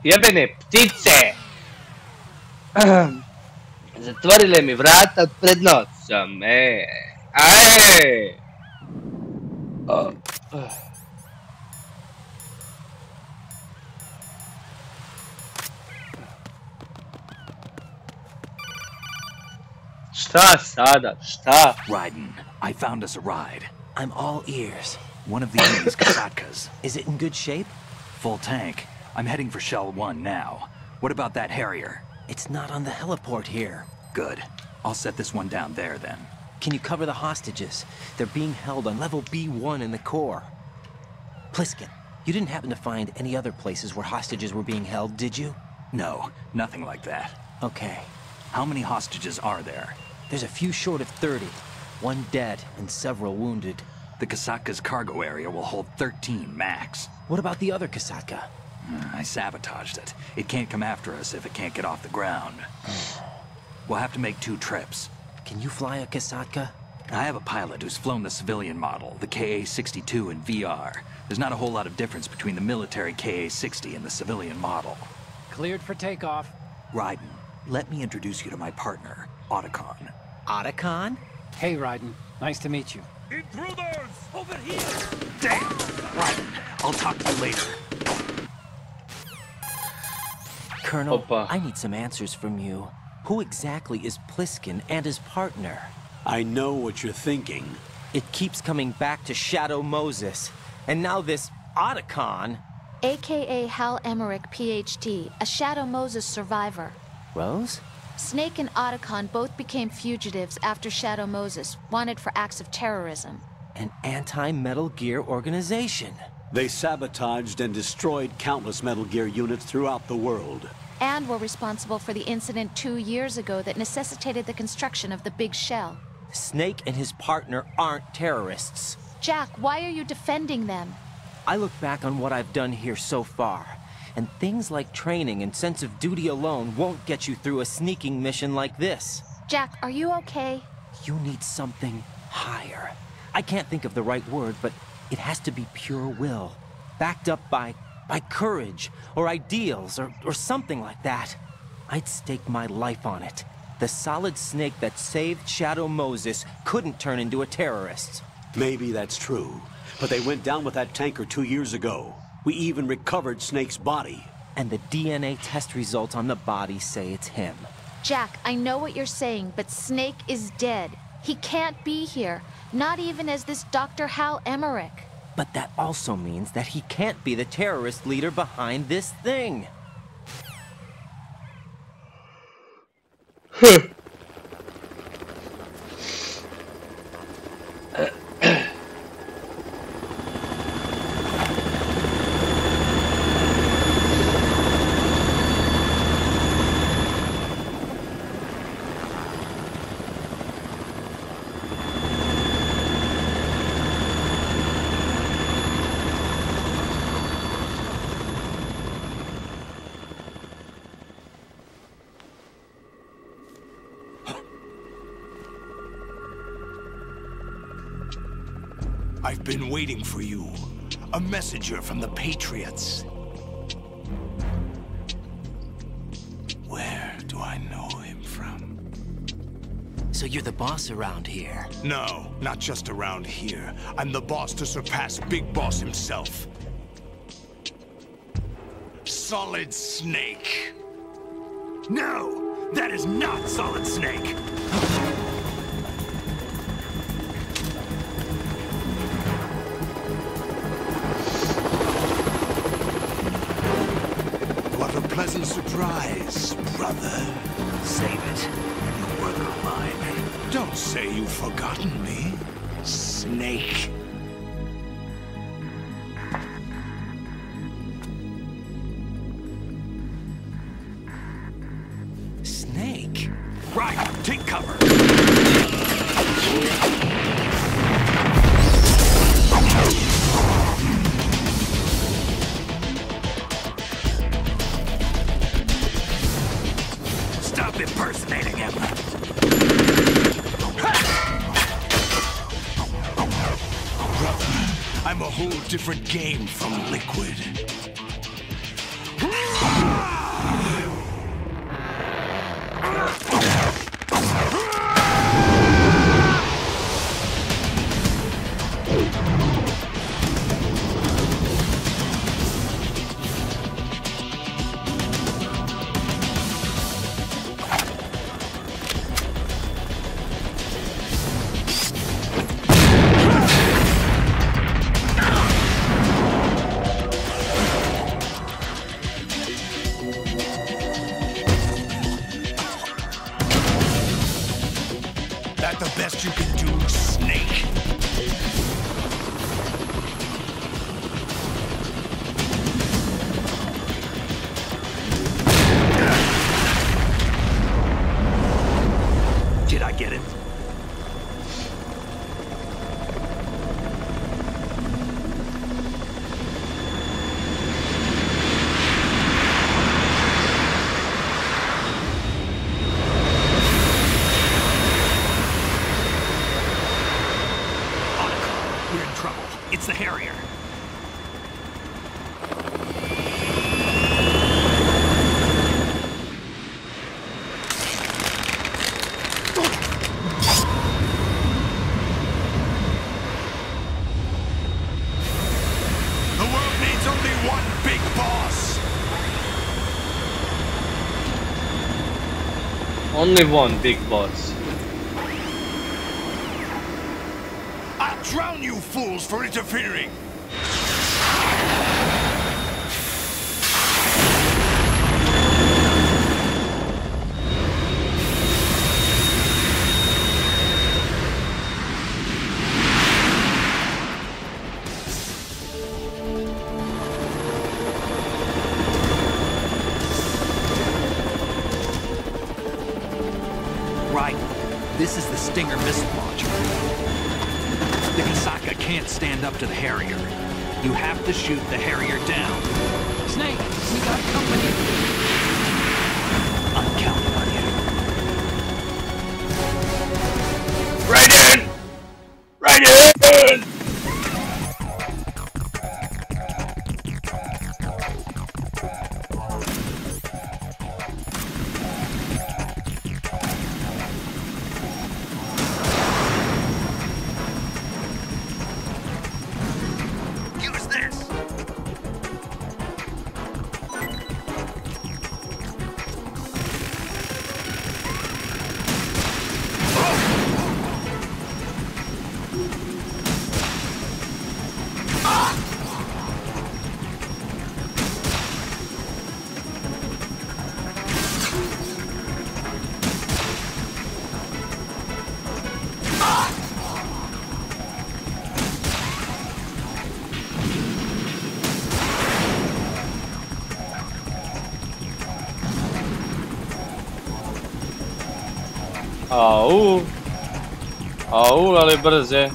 Jebene ptice! Zatvorile mi vrata pred nosom, Aj! Šta sada? Šta? Ryden, I found us a ride. I'm all ears. One of these Kasatkas. Is it in good shape? Full tank. I'm heading for Shell 1 now. What about that Harrier? It's not on the heliport here. Good. I'll set this one down there then. Can you cover the hostages? They're being held on level B1 in the core. Pliskin, you didn't happen to find any other places where hostages were being held, did you? No, nothing like that. Okay. How many hostages are there? There's a few short of 30. One dead and several wounded. The Kasatka's cargo area will hold 13 max. What about the other Kasatka? I sabotaged it. It can't come after us if it can't get off the ground. We'll have to make 2 trips. Can you fly a Kasatka? I have a pilot who's flown the civilian model, the KA-62 in VR. There's not a whole lot of difference between the military KA-60 and the civilian model. Cleared for takeoff. Ryden, let me introduce you to my partner, Otacon. Otacon? Hey, Ryden. Nice to meet you. Intruders! Over here! Damn! Ryden, I'll talk to you later. Colonel, I need some answers from you. Who exactly is Pliskin and his partner? I know what you're thinking. It keeps coming back to Shadow Moses. And now this Otacon. AKA Hal Emmerich, PhD, a Shadow Moses survivor. Rose? Snake and Otacon both became fugitives after Shadow Moses, wanted for acts of terrorism. An anti-Metal Gear organization. They sabotaged and destroyed countless Metal Gear units throughout the world. And were responsible for the incident 2 years ago that necessitated the construction of the Big Shell. Snake and his partner aren't terrorists. Jack, why are you defending them? I look back on what I've done here so far, and things like training and sense of duty alone won't get you through a sneaking mission like this. Jack, are you okay? You need something higher. I can't think of the right word, but it has to be pure will, backed up by courage, or ideals, or something like that. I'd stake my life on it. The solid snake that saved Shadow Moses couldn't turn into a terrorist. Maybe that's true, but they went down with that tanker 2 years ago. We even recovered Snake's body. And the DNA test results on the body say it's him. Jack, I know what you're saying, but Snake is dead. He can't be here, not even as this Dr. Hal Emmerich. But that also means that he can't be the terrorist leader behind this thing. I've been waiting for you. A messenger from the Patriots. Where do I know him from? So you're the boss around here? No, not just around here. I'm the boss to surpass Big Boss himself. Solid Snake. No, that is not Solid Snake. Pleasant surprise, brother. Save it. You work of mine. Don't say you've forgotten me, Snake. Snake? Right, take cover. Impersonating him. Brother, I'm a whole different game from Liquid. That the best you can do, Snake? Did I get it? It's the Harrier. The world needs only one big boss. Only one big boss. I'll drown you fools for interfering. Right. This is the Stinger missile launcher. The Kasaka can't stand up to the Harrier. You have to shoot the Harrier down. Snake, we got company. I'm counting on you. Right in! Right in! Au, ali brze.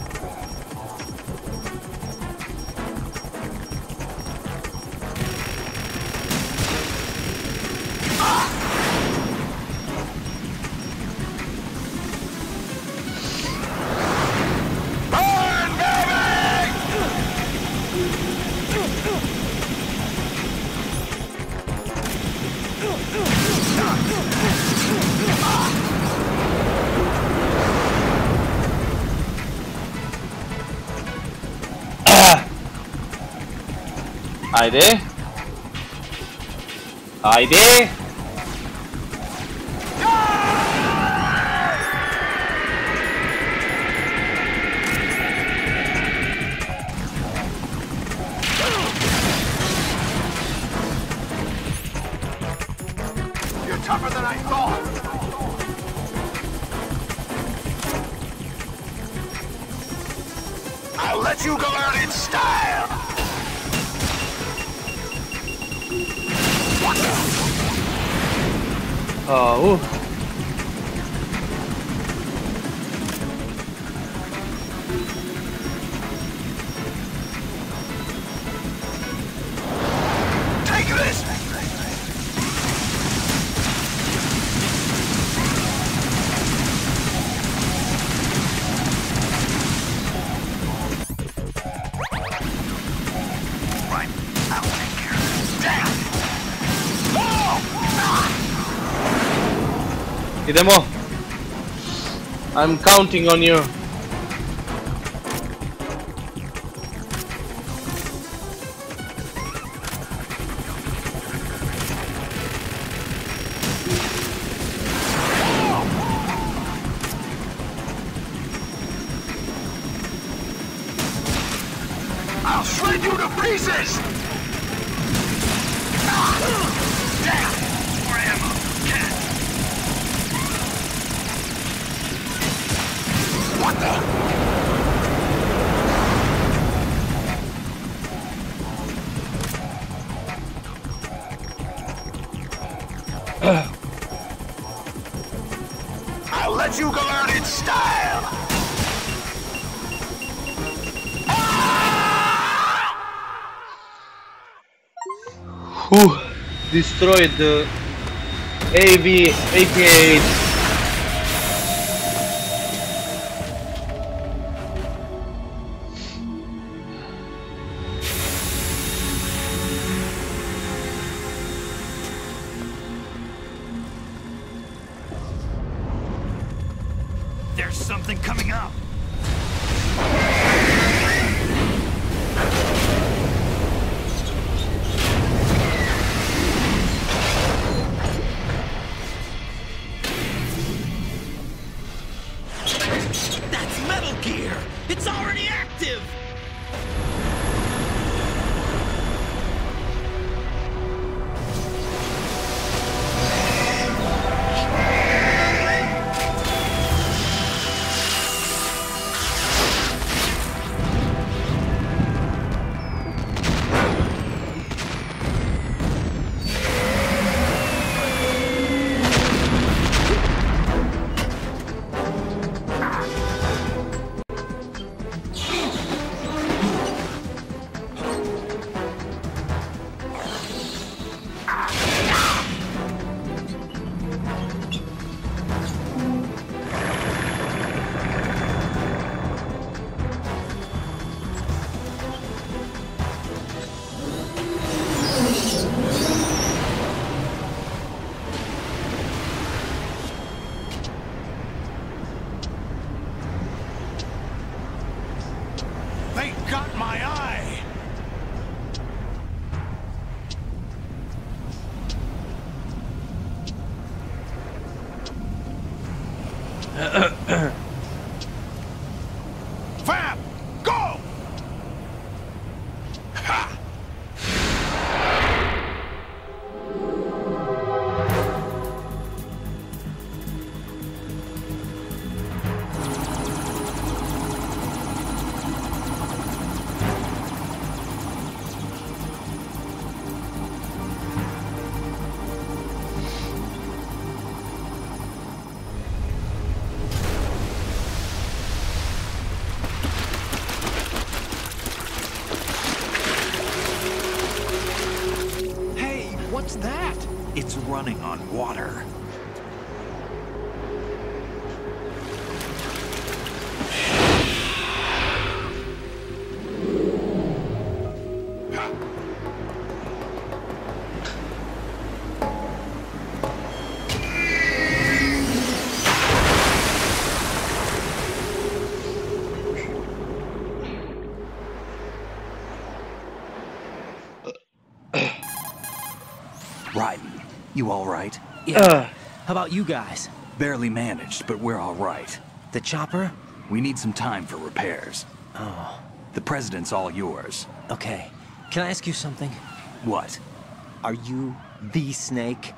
Haydi. Haydi. You're tougher than I thought. I'll let you go out in style. Au. Take this. Right. I'll take care of this. Damn. Idemo. I'm counting on you. I'll shred you to pieces. Damn. More ammo. What the? I'll let you go out in style. Who destroyed the AV-88? There's something coming up. That's Metal Gear! It's already active! They got my eye! Fab! Go! Ha! running on water. Ryden, you all right? Yeah. How about you guys? Barely managed, but we're all right. The chopper? We need some time for repairs. Oh. The president's all yours. Okay. Can I ask you something? What? Are you the Snake?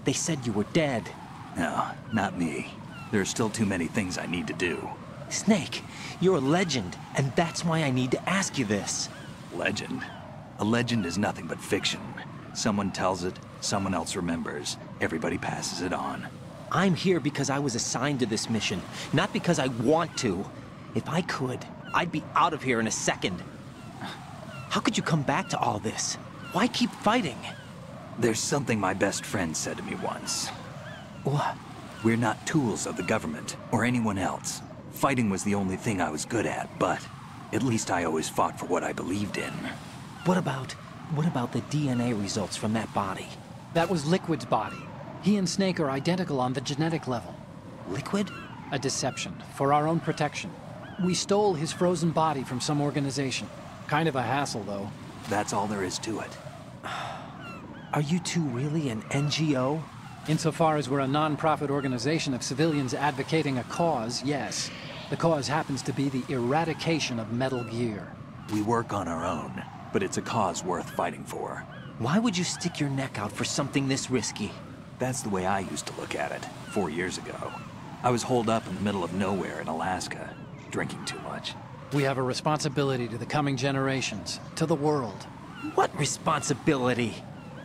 They said you were dead. No, not me. There are still too many things I need to do. Snake, you're a legend, and that's why I need to ask you this. Legend? A legend is nothing but fiction. Someone tells it, someone else remembers. Everybody passes it on. I'm here because I was assigned to this mission, not because I want to. If I could, I'd be out of here in a second. How could you come back to all this? Why keep fighting? There's something my best friend said to me once. What? We're not tools of the government, or anyone else. Fighting was the only thing I was good at, but at least I always fought for what I believed in. What about the DNA results from that body? That was Liquid's body. He and Snake are identical on the genetic level. Liquid? A deception, for our own protection. We stole his frozen body from some organization. Kind of a hassle, though. That's all there is to it. Are you two really an NGO? Insofar as we're a non-profit organization of civilians advocating a cause, yes. The cause happens to be the eradication of Metal Gear. We work on our own, but it's a cause worth fighting for. Why would you stick your neck out for something this risky? That's the way I used to look at it, 4 years ago. I was holed up in the middle of nowhere in Alaska, drinking too much. We have a responsibility to the coming generations, to the world. What responsibility?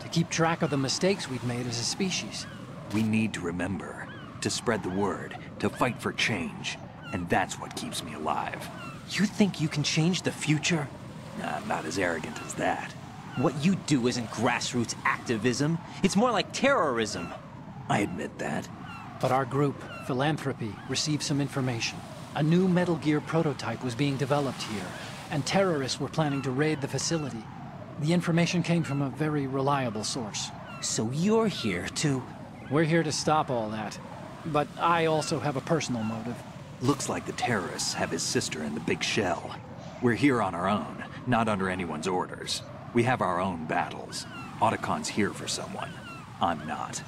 To keep track of the mistakes we've made as a species. We need to remember, to spread the word, to fight for change. And that's what keeps me alive. You think you can change the future? I'm not as arrogant as that. What you do isn't grassroots activism. It's more like terrorism. I admit that. But our group, Philanthropy, received some information. A new Metal Gear prototype was being developed here, and terrorists were planning to raid the facility. The information came from a very reliable source. So you're here to... We're here to stop all that. But I also have a personal motive. Looks like the terrorists have his sister in the big shell. We're here on our own, not under anyone's orders. We have our own battles. Otacon's here for someone. I'm not.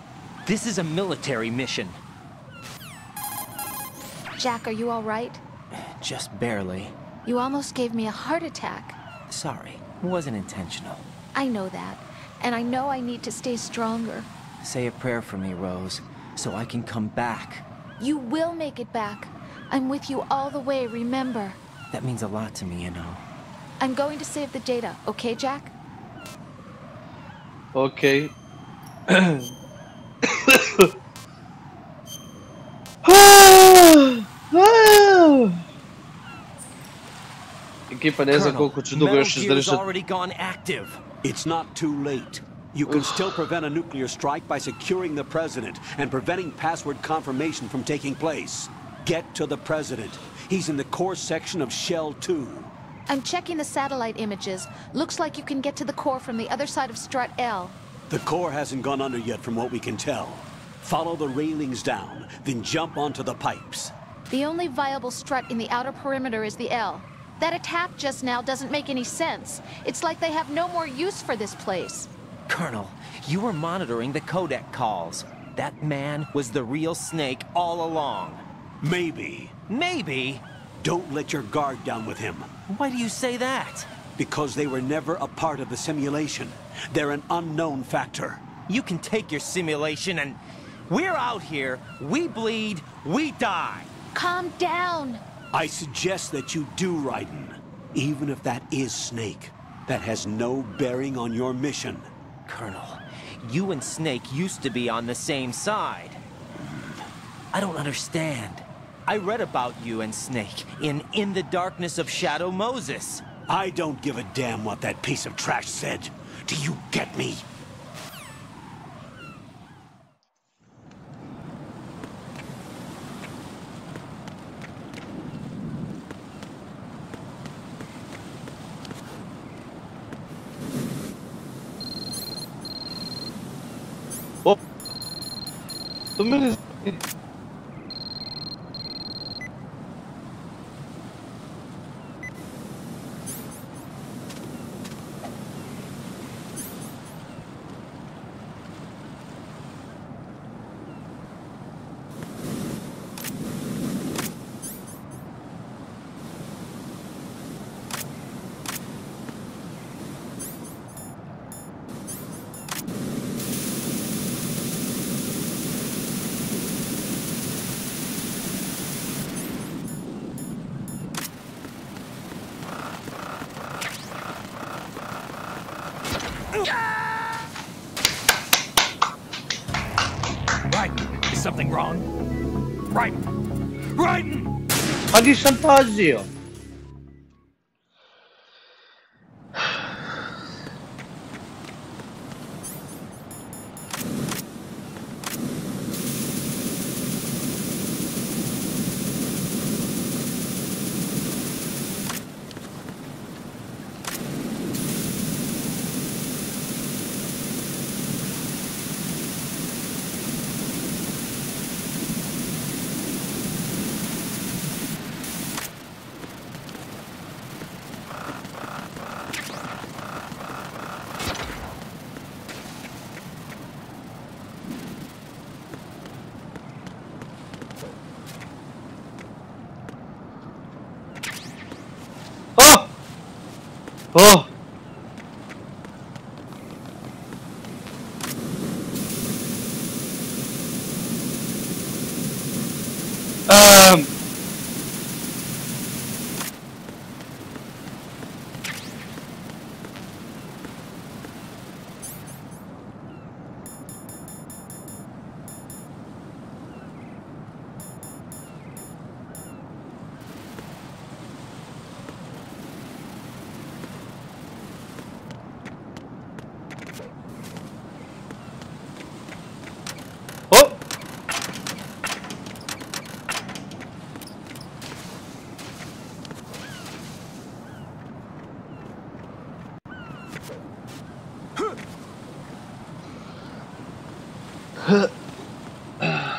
This is a military mission. Jack, are you all right? Just barely. You almost gave me a heart attack. Sorry, it wasn't intentional. I know that, and I know I need to stay stronger. Say a prayer for me, Rose, so I can come back. You will make it back. I'm with you all the way, remember? That means a lot to me, you know. I'm going to save the data, okay, Jack? Okay. Ekipa ne zna koliko ću dugo još izdržati. It's not too late. You can still prevent a nuclear strike by securing the president and preventing password confirmation from taking place. Get to the president. He's in the core section of Shell 2. I'm checking the satellite images. Looks like you can get to the core from the other side of Strut L. The core hasn't gone under yet from what we can tell. Follow the railings down, then jump onto the pipes. The only viable strut in the outer perimeter is the L. That attack just now doesn't make any sense. It's like they have no more use for this place. Colonel, you were monitoring the codec calls. That man was the real Snake all along. Maybe. Maybe? Don't let your guard down with him. Why do you say that? Because they were never a part of the simulation. They're an unknown factor. You can take your simulation and... We're out here, we bleed, we die. Calm down. I suggest that you do, Ryden. Even if that is Snake, that has no bearing on your mission. Colonel, you and Snake used to be on the same side. I don't understand. I read about you and Snake in the Darkness of Shadow Moses. I don't give a damn what that piece of trash said. Do you get me? To mene... Ryden, is something wrong? Ryden! Ryden! Ma di Sant'Azio! Oh!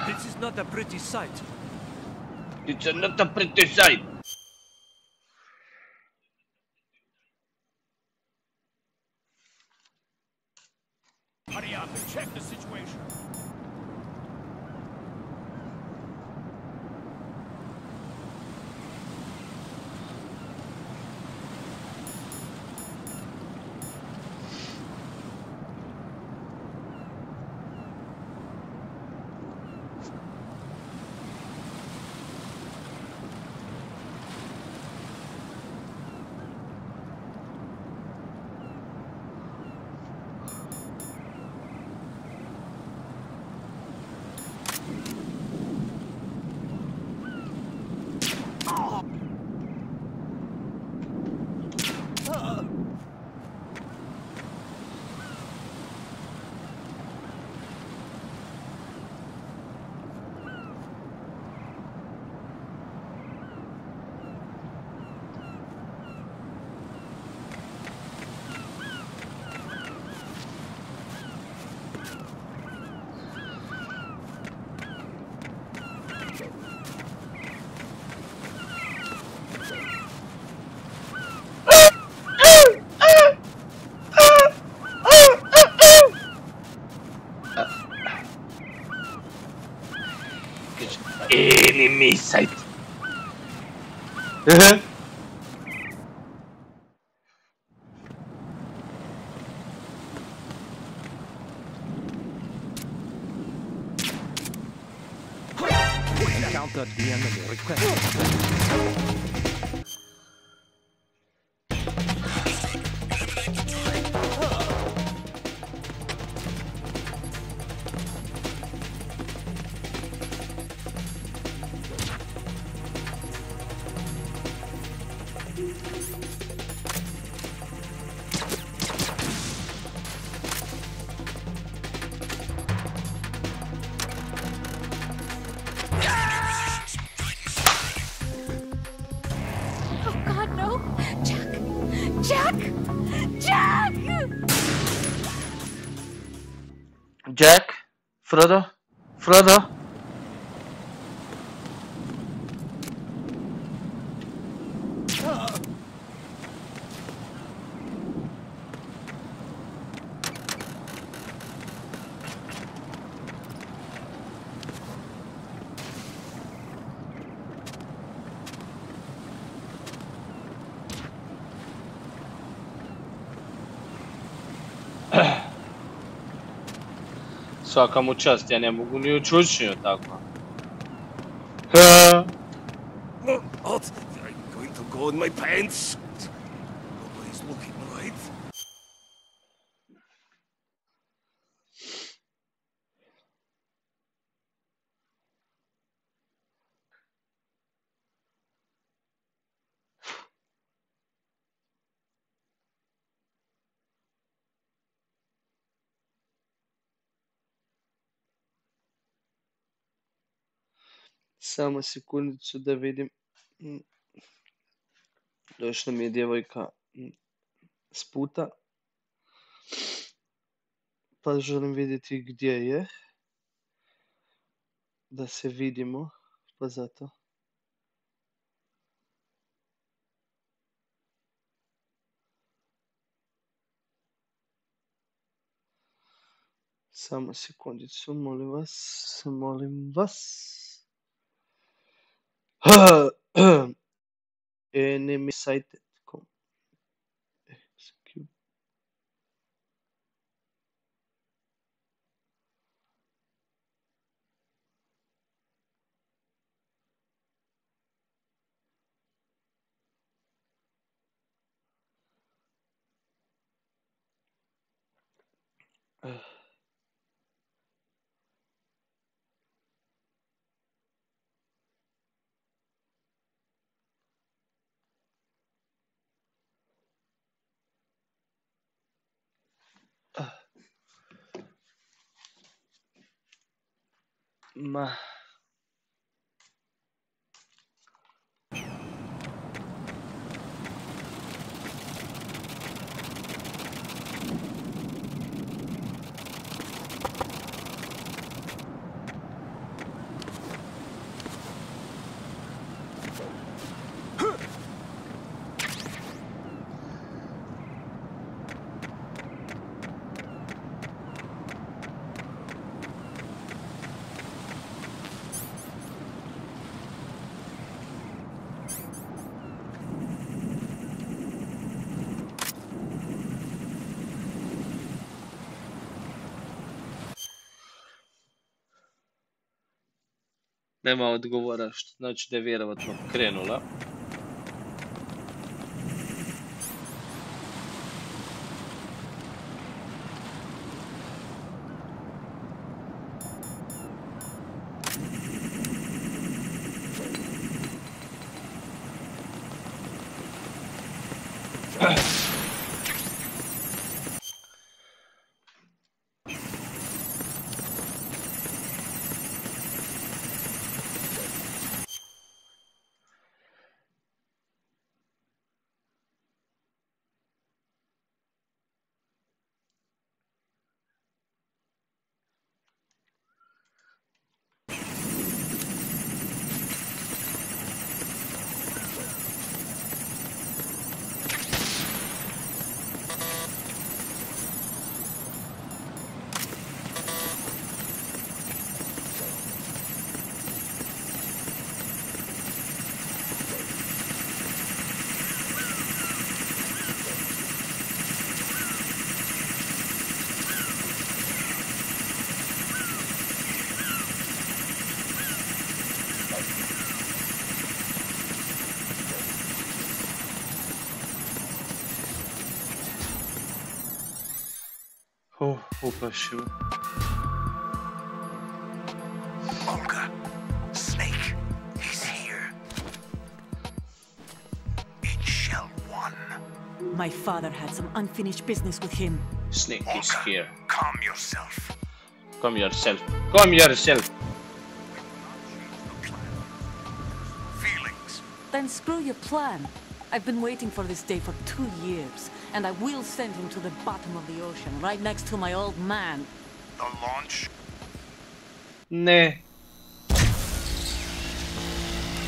This is not a pretty sight. It's not a pretty sight. Hurry up and check the situation. Enemy sight. Encounter the enemy request. Jack, Frodo, Frodo? Svaka mu čast, ja ne mogu ni u čučnju tako. What? I'm going to go in my pants. Nobody's looking, right? Samo sekundicu da vidim. Došla mi je djevojka s puta. Pa želim vidjeti gdje je. Da se vidimo. Pa zato. Samo sekundicu, molim vas. Molim vas. Enemy sighted. Execute. Ma. Nema odgovora, što znači da je vjerovatno krenula. Uplašio. Olga, Snake, he's here. In Shell 1. My father had some unfinished business with him. Snake is here. Calm yourself. Calm yourself. Calm yourself. Feelings. Then screw your plan. I've been waiting for this day for 2 years, and I will send him to the bottom of the ocean, right next to my old man. The launch? Ne.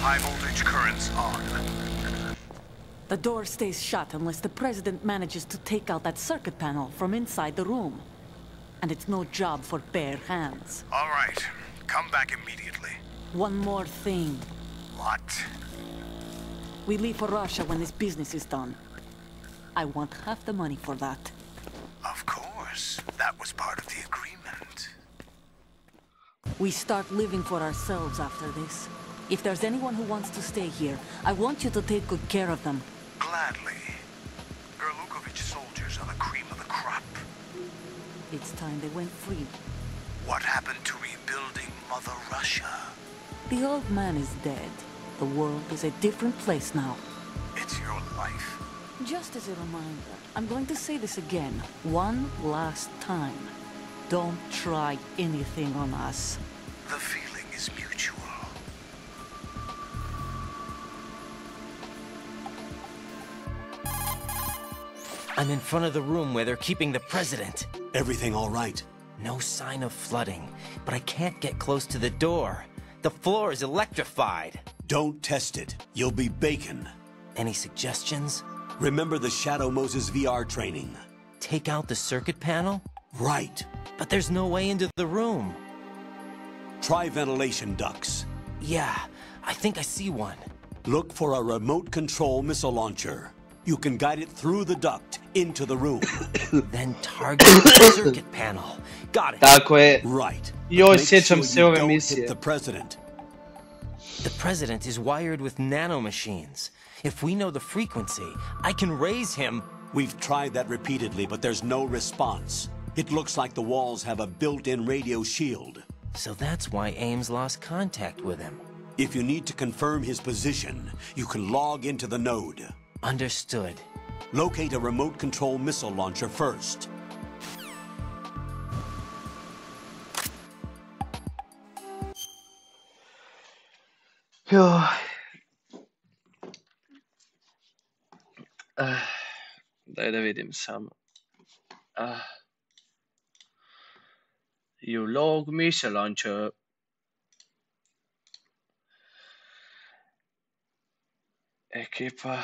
High voltage currents on. The door stays shut unless the president manages to take out that circuit panel from inside the room. And it's no job for bare hands. All right. Come back immediately. One more thing. What? We leave for Russia when this business is done. I want half the money for that. Of course. That was part of the agreement. We start living for ourselves after this. If there's anyone who wants to stay here, I want you to take good care of them. Gladly. Gerlukovich soldiers are the cream of the crop. It's time they went free. What happened to rebuilding Mother Russia? The old man is dead. The world is a different place now. It's your life. Just as a reminder, I'm going to say this again, one last time. Don't try anything on us. The feeling is mutual. I'm in front of the room where they're keeping the president. Everything all right? No sign of flooding, but I can't get close to the door. The floor is electrified. Don't test it. You'll be bacon. Any suggestions? Remember the Shadow Moses VR training. Take out the circuit panel? Right. But there's no way into the room. Try ventilation ducts. Yeah, I think I see one. Look for a remote control missile launcher. You can guide it through the duct into the room. Then target the circuit panel. Got it. Tako je. Right. Joj, sjećam se ove Don't misije. hit the president. The president is wired with nanomachines. If we know the frequency, I can raise him. We've tried that repeatedly, but there's no response. It looks like the walls have a built-in radio shield. So that's why Ames lost contact with him. If you need to confirm his position, you can log into the node. Understood. Locate a remote control missile launcher first. Daj da vidim samo. You log missile launcher. Ekipa.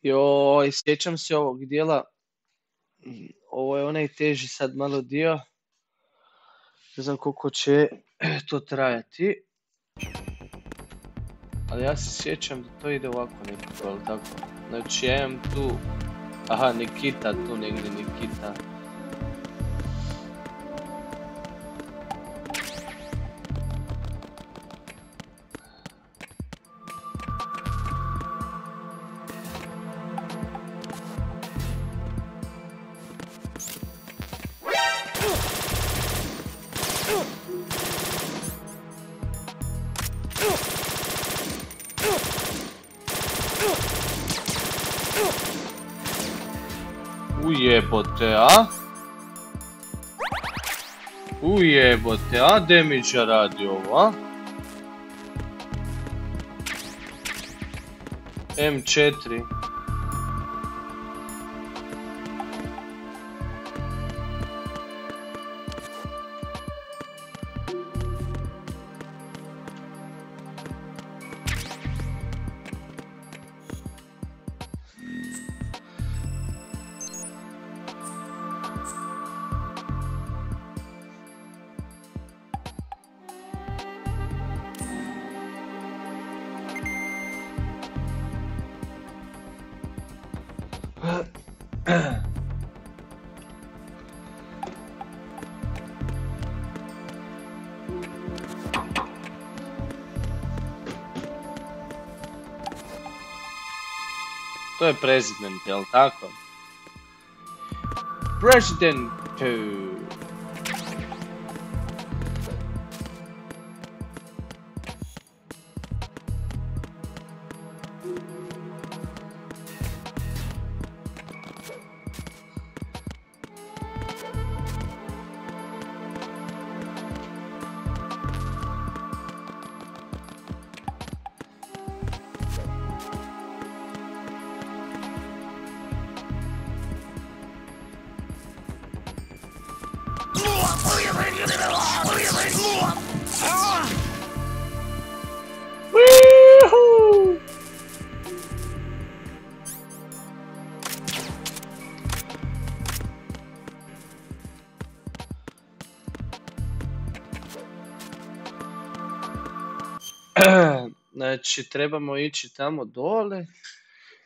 Joj, sjećam se ovog dijela. Ovo je onaj teži sad malo dio. Ne znam koliko će to trajati. Ali ja se sjećam da to ide ovako nekako, ali tako. Znači ja imam tu... Aha, Nikita, tu negdje Nikita. Ujebote, a? Ujebote, a damage radi ovo, a? M4. To je prezident, jel tako? Presidentu. Znači, trebamo ići tamo dole.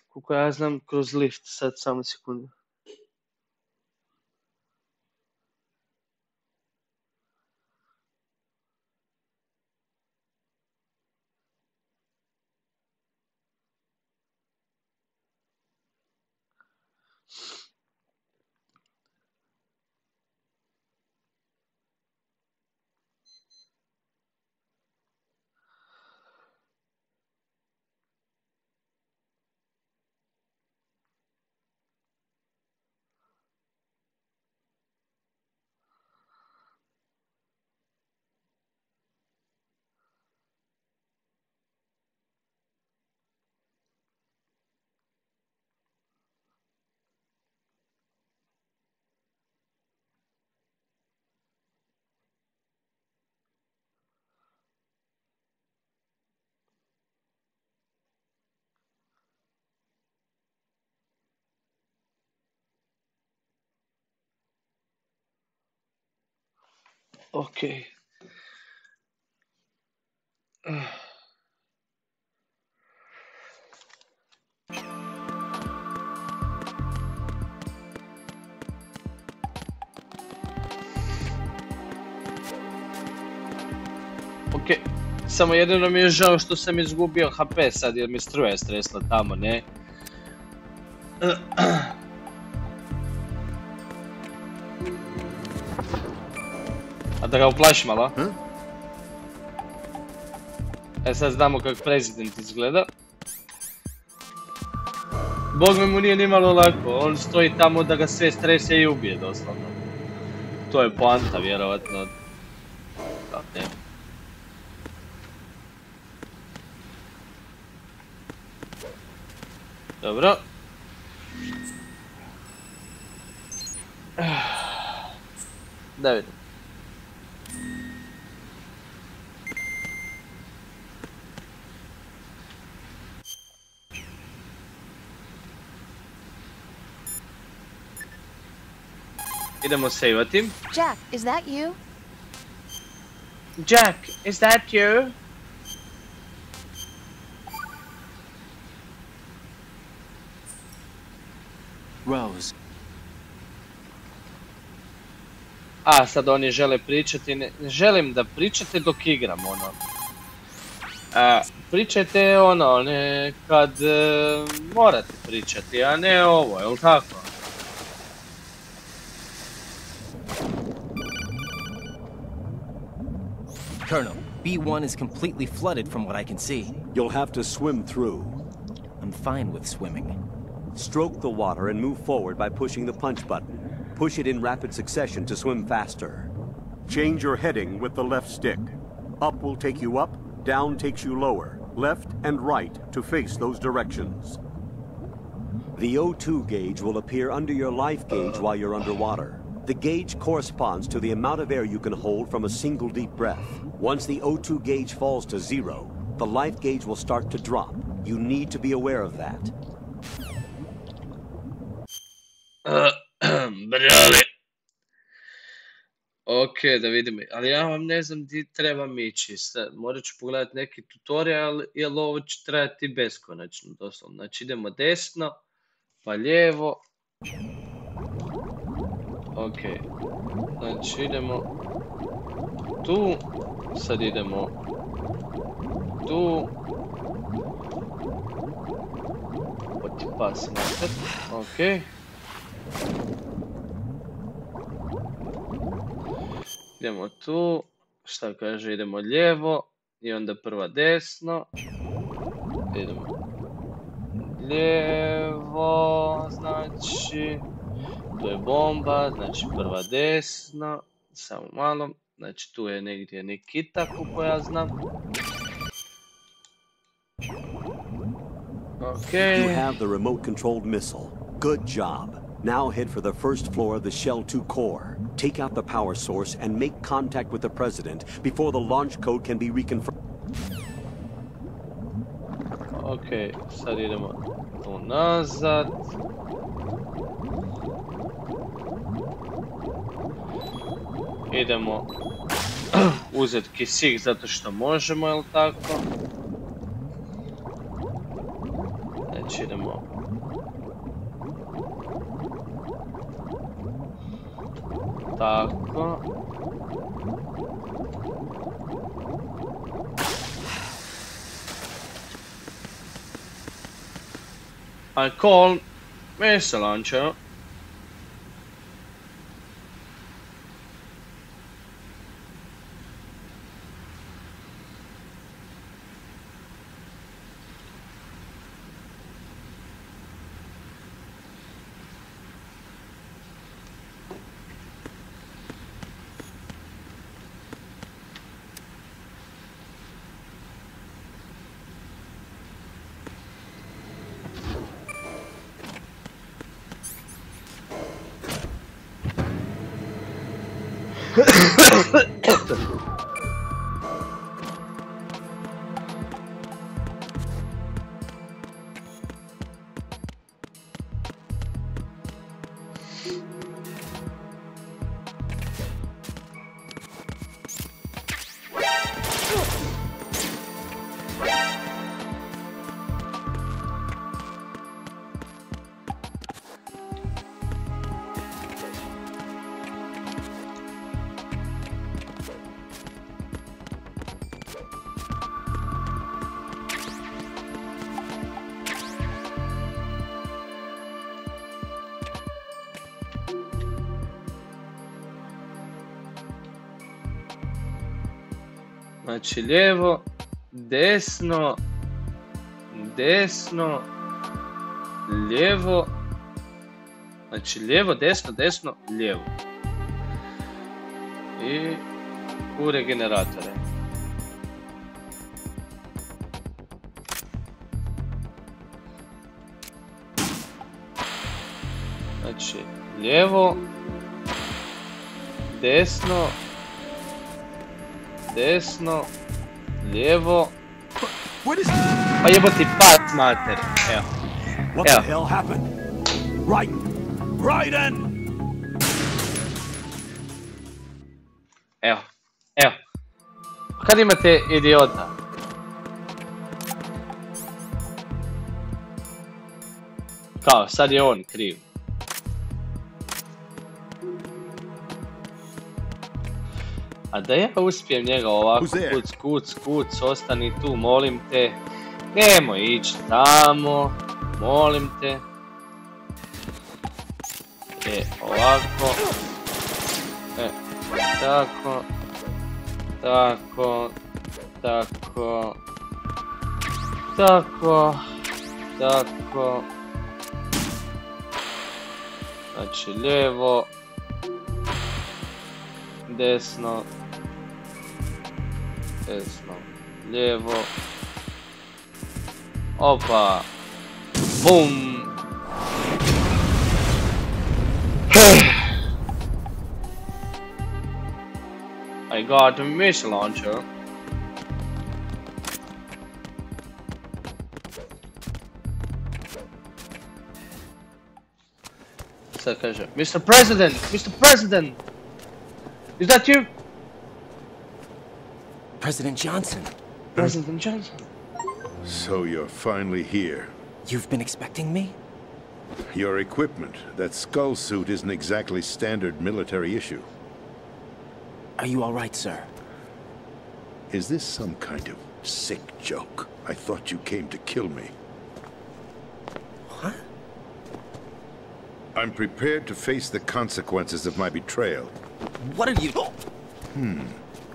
Koliko ja znam, kroz lift. Sad, samo sekundu. Ok. Ok, samo jedino mi je žao što sam izgubio HP sad jer mi struja je stresla tamo, ne? A da ga uplašim malo? E sad znamo kako prezident izgleda. Bog mu nije nimalo lako, on stoji tamo da ga sve strese i ubije doslovno. To je poanta vjerovatno. Da, ne. Dobro. Da vidim. Idemo savati. Jack, is that you? Jack, is that you? Rose. A, sad oni žele pričati, ne želim da pričate dok igram, ono. Pričajte ono, ne kad morate pričati, a ne ovo, jel tako? Colonel, B1 is completely flooded from what I can see. You'll have to swim through. I'm fine with swimming. Stroke the water and move forward by pushing the punch button. Push it in rapid succession to swim faster. Change your heading with the left stick. Up will take you up, down takes you lower, left and right to face those directions. The O2 gauge will appear under your life gauge while you're underwater. The gauge corresponds to the amount of air you can hold from a single deep breath. Once the O2 gauge falls to 0, the life gauge will start to drop. You need to be aware of that. Brale. Ok, da vidim. Ali ja vam ne znam gdje trebam ići. Morat ću pogledati neki tutorial, jer ovo će trajati beskonačno, doslovno. Znači idemo desno, pa lijevo. Ok. Znači idemo tu. Sad idemo tu. Poti pas napred. Ok. Idemo tu. Šta kaže? Idemo lijevo. I onda prva desno. Idemo lijevo. Znači tu je bomba. Znači prva desno. Samo malo. Znači tu je negdje Nikita, kako ja znam. Okay. You have the remote-controlled missile. Good job. Now head for the first floor of the Shell 2 core. Take out the power source and make contact with the President before the launch code can be reconfirmed. Ok, sad idemo tu nazad. Idemo uzeti kisik zato što možemo, jel tako? Znači idemo tako. I call missile launcher. Znači lijevo, desno, desno, lijevo. Znači lijevo, desno, desno, lijevo. I u regeneratore. Znači lijevo, desno, desno, lijevo. Pa jeboti pat, mater. Evo. What the hell happened? Raiden! Evo, evo. Kad imate idiota? Kao, sad je on kriv. A da ja uspijem njega ovako, kuc, ostani tu, molim te. Nemoj ići tamo, molim te. Ovako. Tako. Tako. Tako. Tako. Tako. Znači lijevo. desno, desno, lijevo, opa, bum. I got a missile launcher. Sad kaže, Mr. President, Mr. President, is that you? President Johnson. President Johnson. So you're finally here. You've been expecting me? Your equipment, that skull suit isn't exactly standard military issue. Are you all right, sir? Is this some kind of sick joke? I thought you came to kill me. What? I'm prepared to face the consequences of my betrayal. What are you...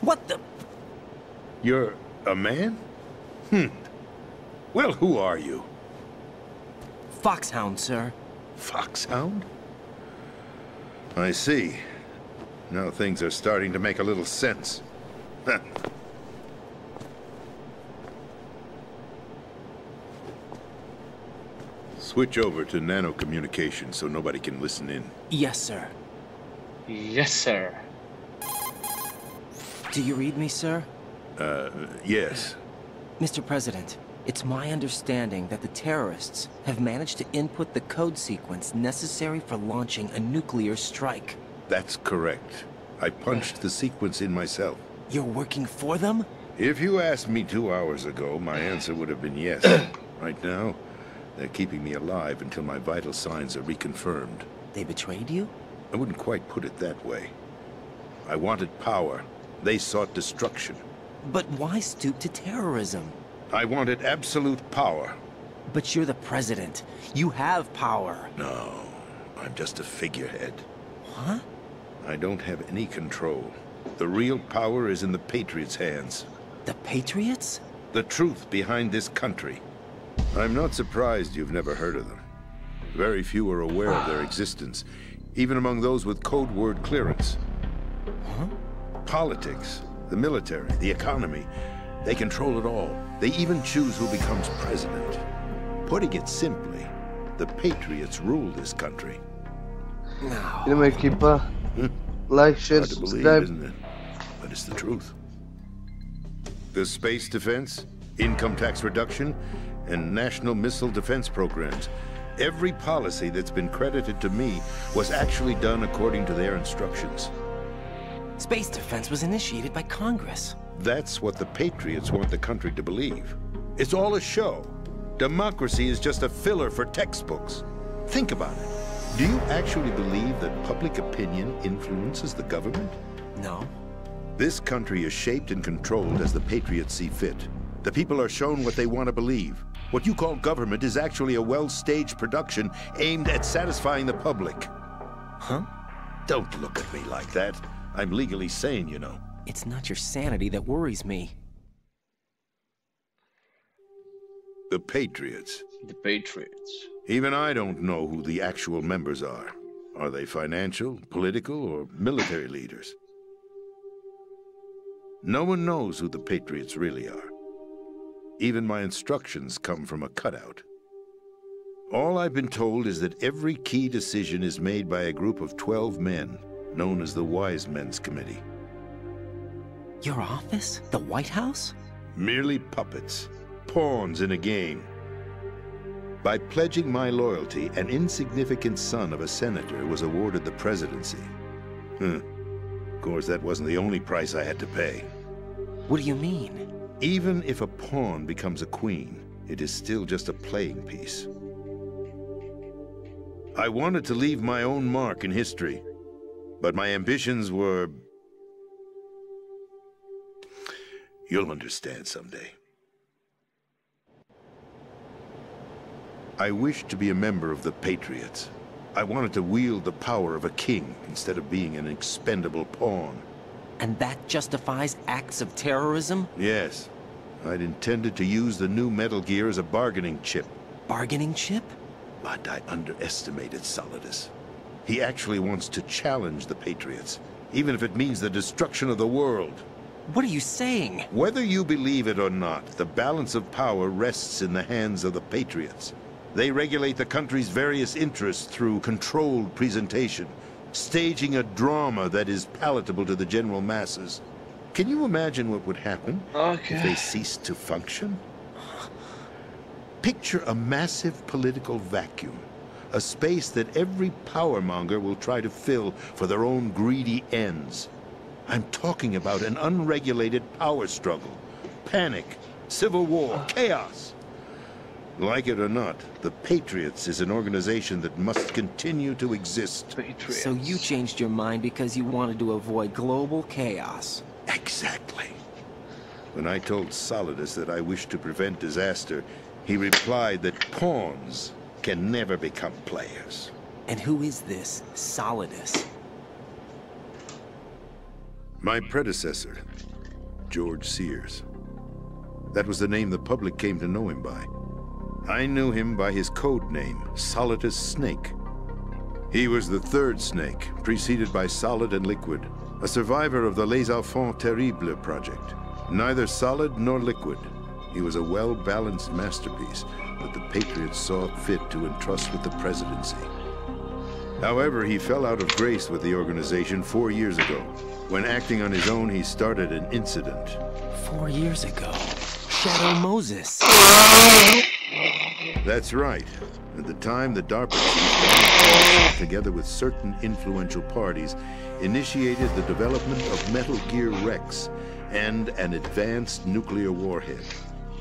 What the... You're a man? Well, who are you? Foxhound, sir. Foxhound? I see. Now things are starting to make a little sense. Switch over to nano-communication so nobody can listen in. Yes, sir. Yes, sir. Do you read me, sir? Yes. Mr. President, it's my understanding that the terrorists have managed to input the code sequence necessary for launching a nuclear strike. That's correct. I punched the sequence in myself. You're working for them? If you asked me 2 hours ago, my answer would have been yes. Right now, they're keeping me alive until my vital signs are reconfirmed. They betrayed you? I wouldn't quite put it that way. I wanted power. They sought destruction. But why stoop to terrorism? I wanted absolute power. But you're the president. You have power. No, I'm just a figurehead. What? I don't have any control. The real power is in the Patriots' hands. The Patriots? The truth behind this country. I'm not surprised you've never heard of them. Very few are aware of their existence, even among those with code word clearance. Huh? Politics, the military, the economy, they control it all. They even choose who becomes president. Putting it simply, the Patriots rule this country. No. Idemo ekipa. Like, share, Hard to believe, subscribe. isn't it? But it's the truth. The space defense, income tax reduction, and national missile defense programs. Every policy that's been credited to me was actually done according to their instructions. Space defense was initiated by Congress. That's what the Patriots want the country to believe. It's all a show. Democracy is just a filler for textbooks. Think about it. Do you actually believe that public opinion influences the government? No. This country is shaped and controlled as the Patriots see fit. The people are shown what they want to believe. What you call government is actually a well-staged production aimed at satisfying the public. Huh? Don't look at me like that. I'm legally sane, you know. It's not your sanity that worries me. The Patriots. The Patriots. Even I don't know who the actual members are. Are they financial, political, or military leaders? No one knows who the Patriots really are. Even my instructions come from a cutout. All I've been told is that every key decision is made by a group of 12 men, known as the Wise Men's Committee. Your office? The White House? Merely puppets, pawns in a game. By pledging my loyalty, an insignificant son of a senator was awarded the presidency. Of course, that wasn't the only price I had to pay. What do you mean? Even if a pawn becomes a queen, it is still just a playing piece. I wanted to leave my own mark in history, but my ambitions were... You'll understand someday. I wished to be a member of the Patriots. I wanted to wield the power of a king instead of being an expendable pawn. And that justifies acts of terrorism? Yes. I'd intended to use the new Metal Gear as a bargaining chip. Bargaining chip? But I underestimated Solidus. He actually wants to challenge the Patriots. even if it means the destruction of the world. What are you saying? Whether you believe it or not, the balance of power rests in the hands of the Patriots. They regulate the country's various interests through controlled presentation, staging a drama that is palatable to the general masses. Can you imagine what would happen if they ceased to function? Picture a massive political vacuum, a space that every powermonger will try to fill for their own greedy ends. I'm talking about an unregulated power struggle, panic, civil war, chaos. Like it or not, the Patriots is an organization that must continue to exist. So you changed your mind because you wanted to avoid global chaos. Exactly. When I told Solidus that I wished to prevent disaster, he replied that pawns can never become players. And who is this Solidus? My predecessor, George Sears. That was the name the public came to know him by. I knew him by his code name, Solidus Snake. He was the third Snake, preceded by Solid and Liquid, a survivor of the Les Enfants Terribles project. Neither solid nor liquid. He was a well-balanced masterpiece that the Patriots saw fit to entrust with the presidency. However, he fell out of grace with the organization 4 years ago. When acting on his own, he started an incident. 4 years ago? Shadow Moses. That's right. At the time, the DARPA chief, together with certain influential parties, initiated the development of Metal Gear Rex and an advanced nuclear warhead.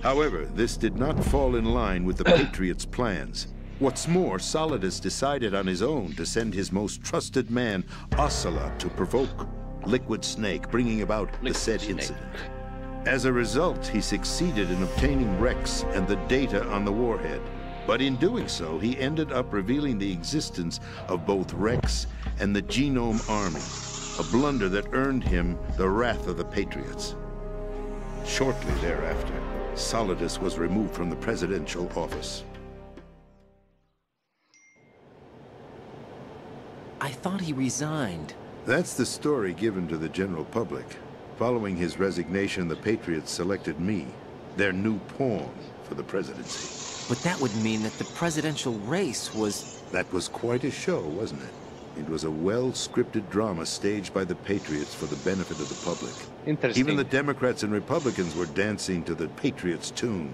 However, this did not fall in line with the Patriots' plans. What's more, Solidus decided on his own to send his most trusted man, Ocelot, to provoke Liquid Snake, bringing about the said incident. As a result, he succeeded in obtaining Rex and the data on the warhead. But in doing so, he ended up revealing the existence of both Rex and the Genome Army, a blunder that earned him the wrath of the Patriots. Shortly thereafter, Solidus was removed from the presidential office. I thought he resigned. That's the story given to the general public. Following his resignation, the Patriots selected me, their new pawn, for the presidency. But that would mean that the presidential race was... That was quite a show, wasn't it? It was a well-scripted drama staged by the Patriots for the benefit of the public. Interesting. Even the Democrats and Republicans were dancing to the Patriots' tune.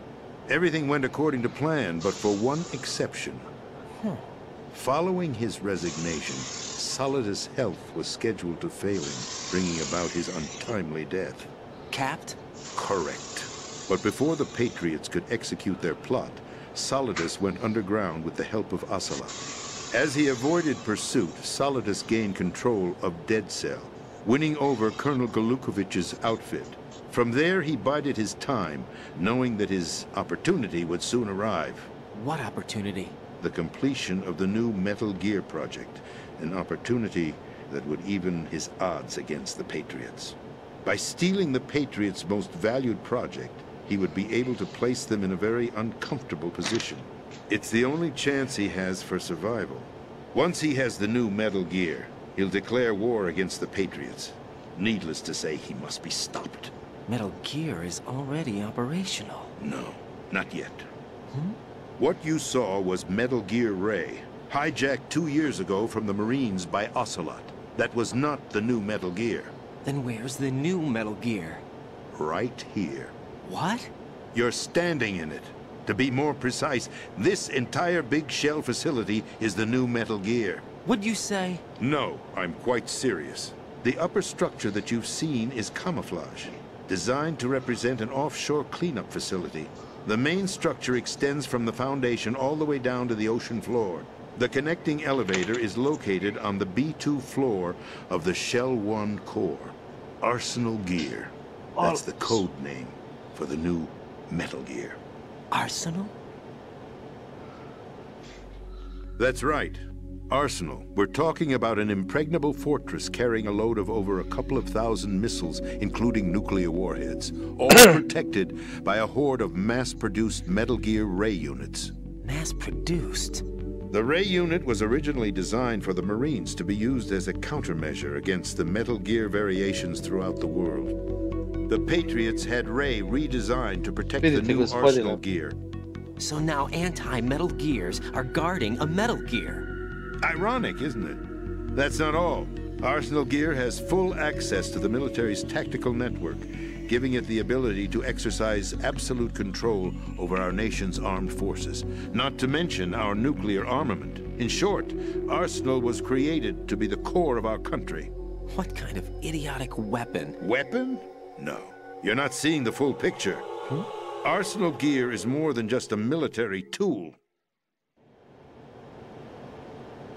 Everything went according to plan, but for one exception. Following his resignation, Solidus' health was scheduled to fail him, bringing about his untimely death. Capped? Correct. But before the Patriots could execute their plot, Solidus went underground with the help of Ocelot. As he avoided pursuit, Solidus gained control of Dead Cell, winning over Colonel Golukovich's outfit. From there, he bided his time, knowing that his opportunity would soon arrive. What opportunity? The completion of the new Metal Gear project, an opportunity that would even his odds against the Patriots. By stealing the Patriots' most valued project, he would be able to place them in a very uncomfortable position. It's the only chance he has for survival. Once he has the new Metal Gear, he'll declare war against the Patriots. Needless to say, he must be stopped. Metal Gear is already operational. No, not yet. What you saw was Metal Gear Ray, hijacked 2 years ago from the Marines by Ocelot. That was not the new Metal Gear. Then where's the new Metal Gear? Right here. What? You're standing in it. To be more precise, this entire big shell facility is the new Metal Gear. What'd you say? No, I'm quite serious. The upper structure that you've seen is camouflage, designed to represent an offshore cleanup facility. The main structure extends from the foundation all the way down to the ocean floor. The connecting elevator is located on the B2 floor of the Shell 1 core. Arsenal Gear. That's the code name for the new Metal Gear. Arsenal? That's right. Arsenal. We're talking about an impregnable fortress carrying a load of over a couple of thousand missiles, including nuclear warheads, all protected by a horde of mass-produced Metal Gear Ray units. Mass-produced? The Ray unit was originally designed for the Marines to be used as a countermeasure against the Metal Gear variations throughout the world. The Patriots had Ray redesigned to protect the new Arsenal gear. So now anti-Metal Gears are guarding a Metal Gear. Ironic, isn't it? That's not all. Arsenal Gear has full access to the military's tactical network, giving it the ability to exercise absolute control over our nation's armed forces, not to mention our nuclear armament. In short, Arsenal was created to be the core of our country. What kind of idiotic weapon? Weapon? No. You're not seeing the full picture. Huh? Arsenal Gear is more than just a military tool.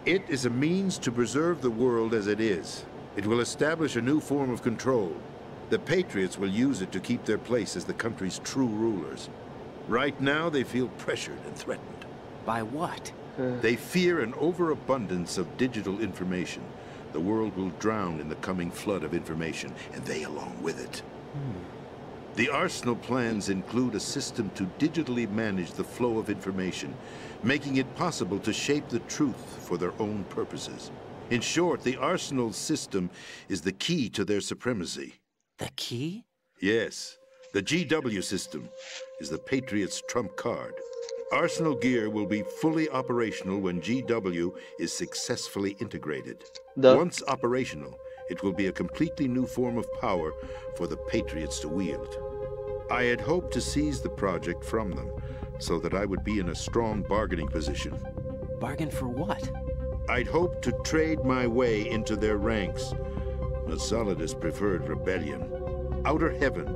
It is a means to preserve the world as it is. It will establish a new form of control. The Patriots will use it to keep their place as the country's true rulers. Right now, they feel pressured and threatened. By what? They fear an overabundance of digital information. The world will drown in the coming flood of information, and they along with it. The Arsenal plans include a system to digitally manage the flow of information, making it possible to shape the truth for their own purposes. In short, the Arsenal system is the key to their supremacy. The key? Yes. The GW system is the Patriots' trump card. Arsenal Gear will be fully operational when GW is successfully integrated. Once operational, it will be a completely new form of power for the Patriots to wield. I had hoped to seize the project from them, so that I would be in a strong bargaining position. Bargain for what? I'd hoped to trade my way into their ranks, but Solidus preferred rebellion. Outer Heaven,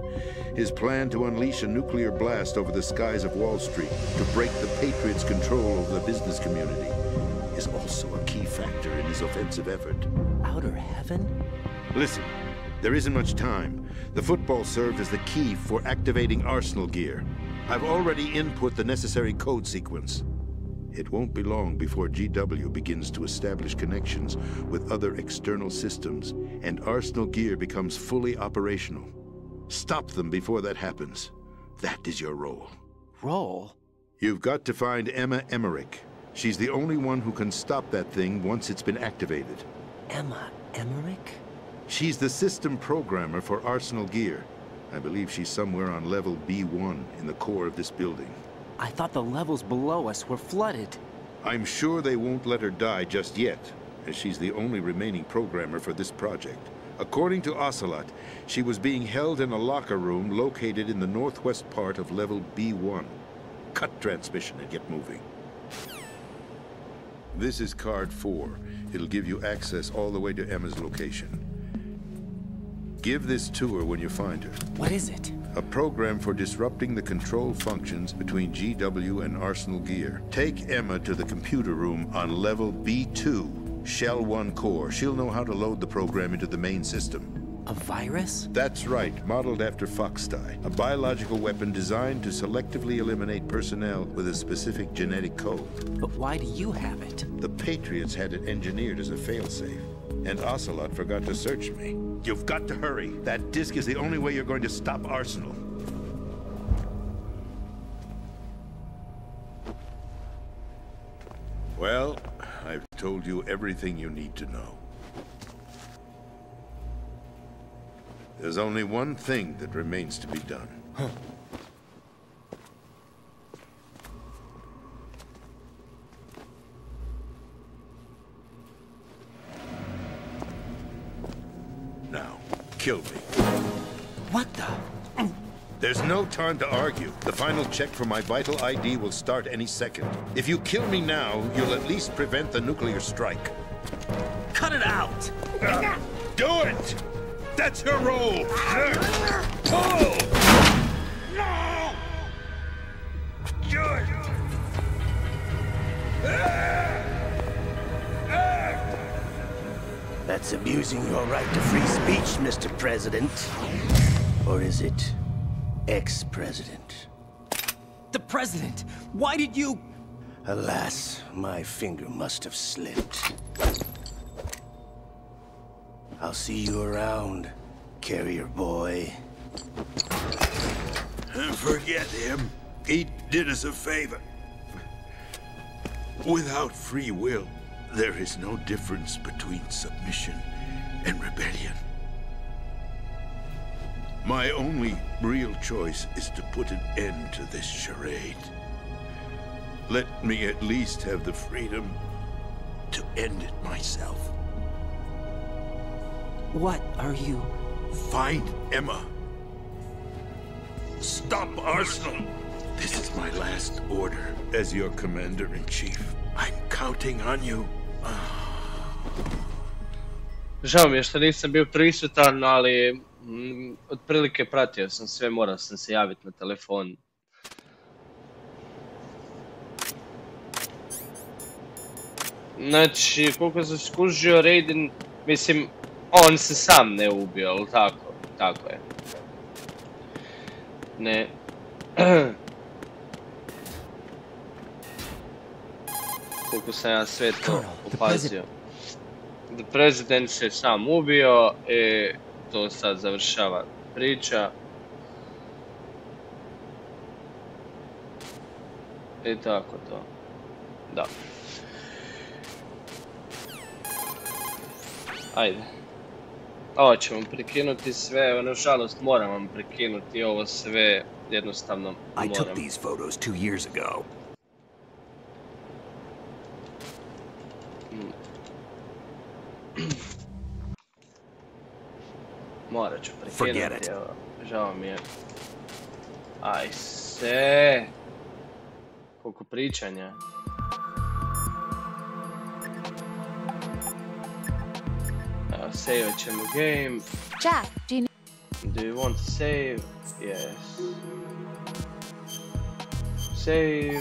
his plan to unleash a nuclear blast over the skies of Wall Street to break the Patriots' control over the business community, is also a key factor in his offensive effort. Outer Heaven? Listen, there isn't much time. The football served as the key for activating Arsenal Gear. I've already input the necessary code sequence. It won't be long before GW begins to establish connections with other external systems, and Arsenal Gear becomes fully operational. Stop them before that happens. That is your role. Role? You've got to find Emma Emmerich. She's the only one who can stop that thing once it's been activated. Emma Emmerich? She's the system programmer for Arsenal Gear. I believe she's somewhere on level B1 in the core of this building. I thought the levels below us were flooded. I'm sure they won't let her die just yet, as she's the only remaining programmer for this project. According to Ocelot, she was being held in a locker room located in the northwest part of level B1. Cut transmission and get moving. This is card 4. It'll give you access all the way to Emma's location. Give this to her when you find her. What is it? A program for disrupting the control functions between GW and Arsenal Gear. Take Emma to the computer room on level B2, Shell 1 core. She'll know how to load the program into the main system. A virus? That's right, modeled after Foxdie. A biological weapon designed to selectively eliminate personnel with a specific genetic code. But why do you have it? The Patriots had it engineered as a failsafe, and Ocelot forgot to search me. You've got to hurry. That disk is the only way you're going to stop Arsenal. Well, I've told you everything you need to know. There's only one thing that remains to be done. Huh. Now, kill me. What the? There's no time to argue. The final check for my vital ID will start any second. If you kill me now, you'll at least prevent the nuclear strike. Cut it out! Do it! That's your role! Pull! No! Do it! That's abusing your right to free speech, Mr. President. Or is it ex-president? The president! Why did you... Alas, my finger must have slipped. I'll see you around, carrier boy. Forget him. He did us a favor. Without free will, there is no difference between submission and rebellion. My only real choice is to put an end to this charade. Let me at least have the freedom to end it myself. What are you? Find Emma. Stop Arsenal. This is my last order as your commander-in-chief. I'm counting on you. Žao mi je što nisam bio prisutan, ali otprilike pratio sam sve, morao sam se javiti na telefon. Znači, koliko sam skužio, Raiden, mislim, on se sam ne ubio, ali tako? Tako je. Ne. Koliko sam ja sve to opazio. The President se sam ubio i to sad završava priča. I tako to. Da. Ajde. Ovo ćemo prekinuti sve, nažalost moram vam prekinuti ovo sve, jednostavno moram. I took these photos 2 years ago. Morat ću prekinuti, evo, žao mi je. Aj se. Koliko pričanja. Evo, save ćemo game. Jack, do you want to save? Yes. Save.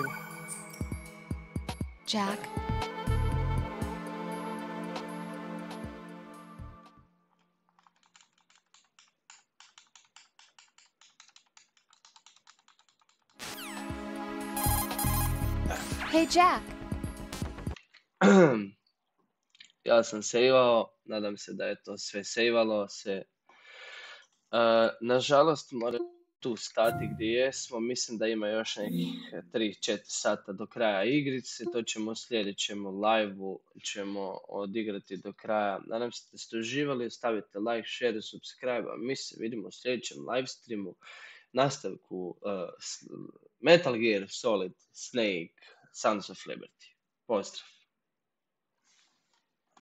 Jack. Hey, Jack. Ja sam saveao, nadam se da je to sve savealo se. Nažalost, moram tu stati gdje jesmo, mislim da ima još nekih 3-4 sata do kraja igrice, to ćemo u sljedećem live-u ćemo odigrati do kraja. Nadam se da ste uživali, stavite like, share, subscribe, a mi se vidimo u sljedećem live streamu, nastavku Metal Gear Solid Snake Sons of Liberty. Pozdrav!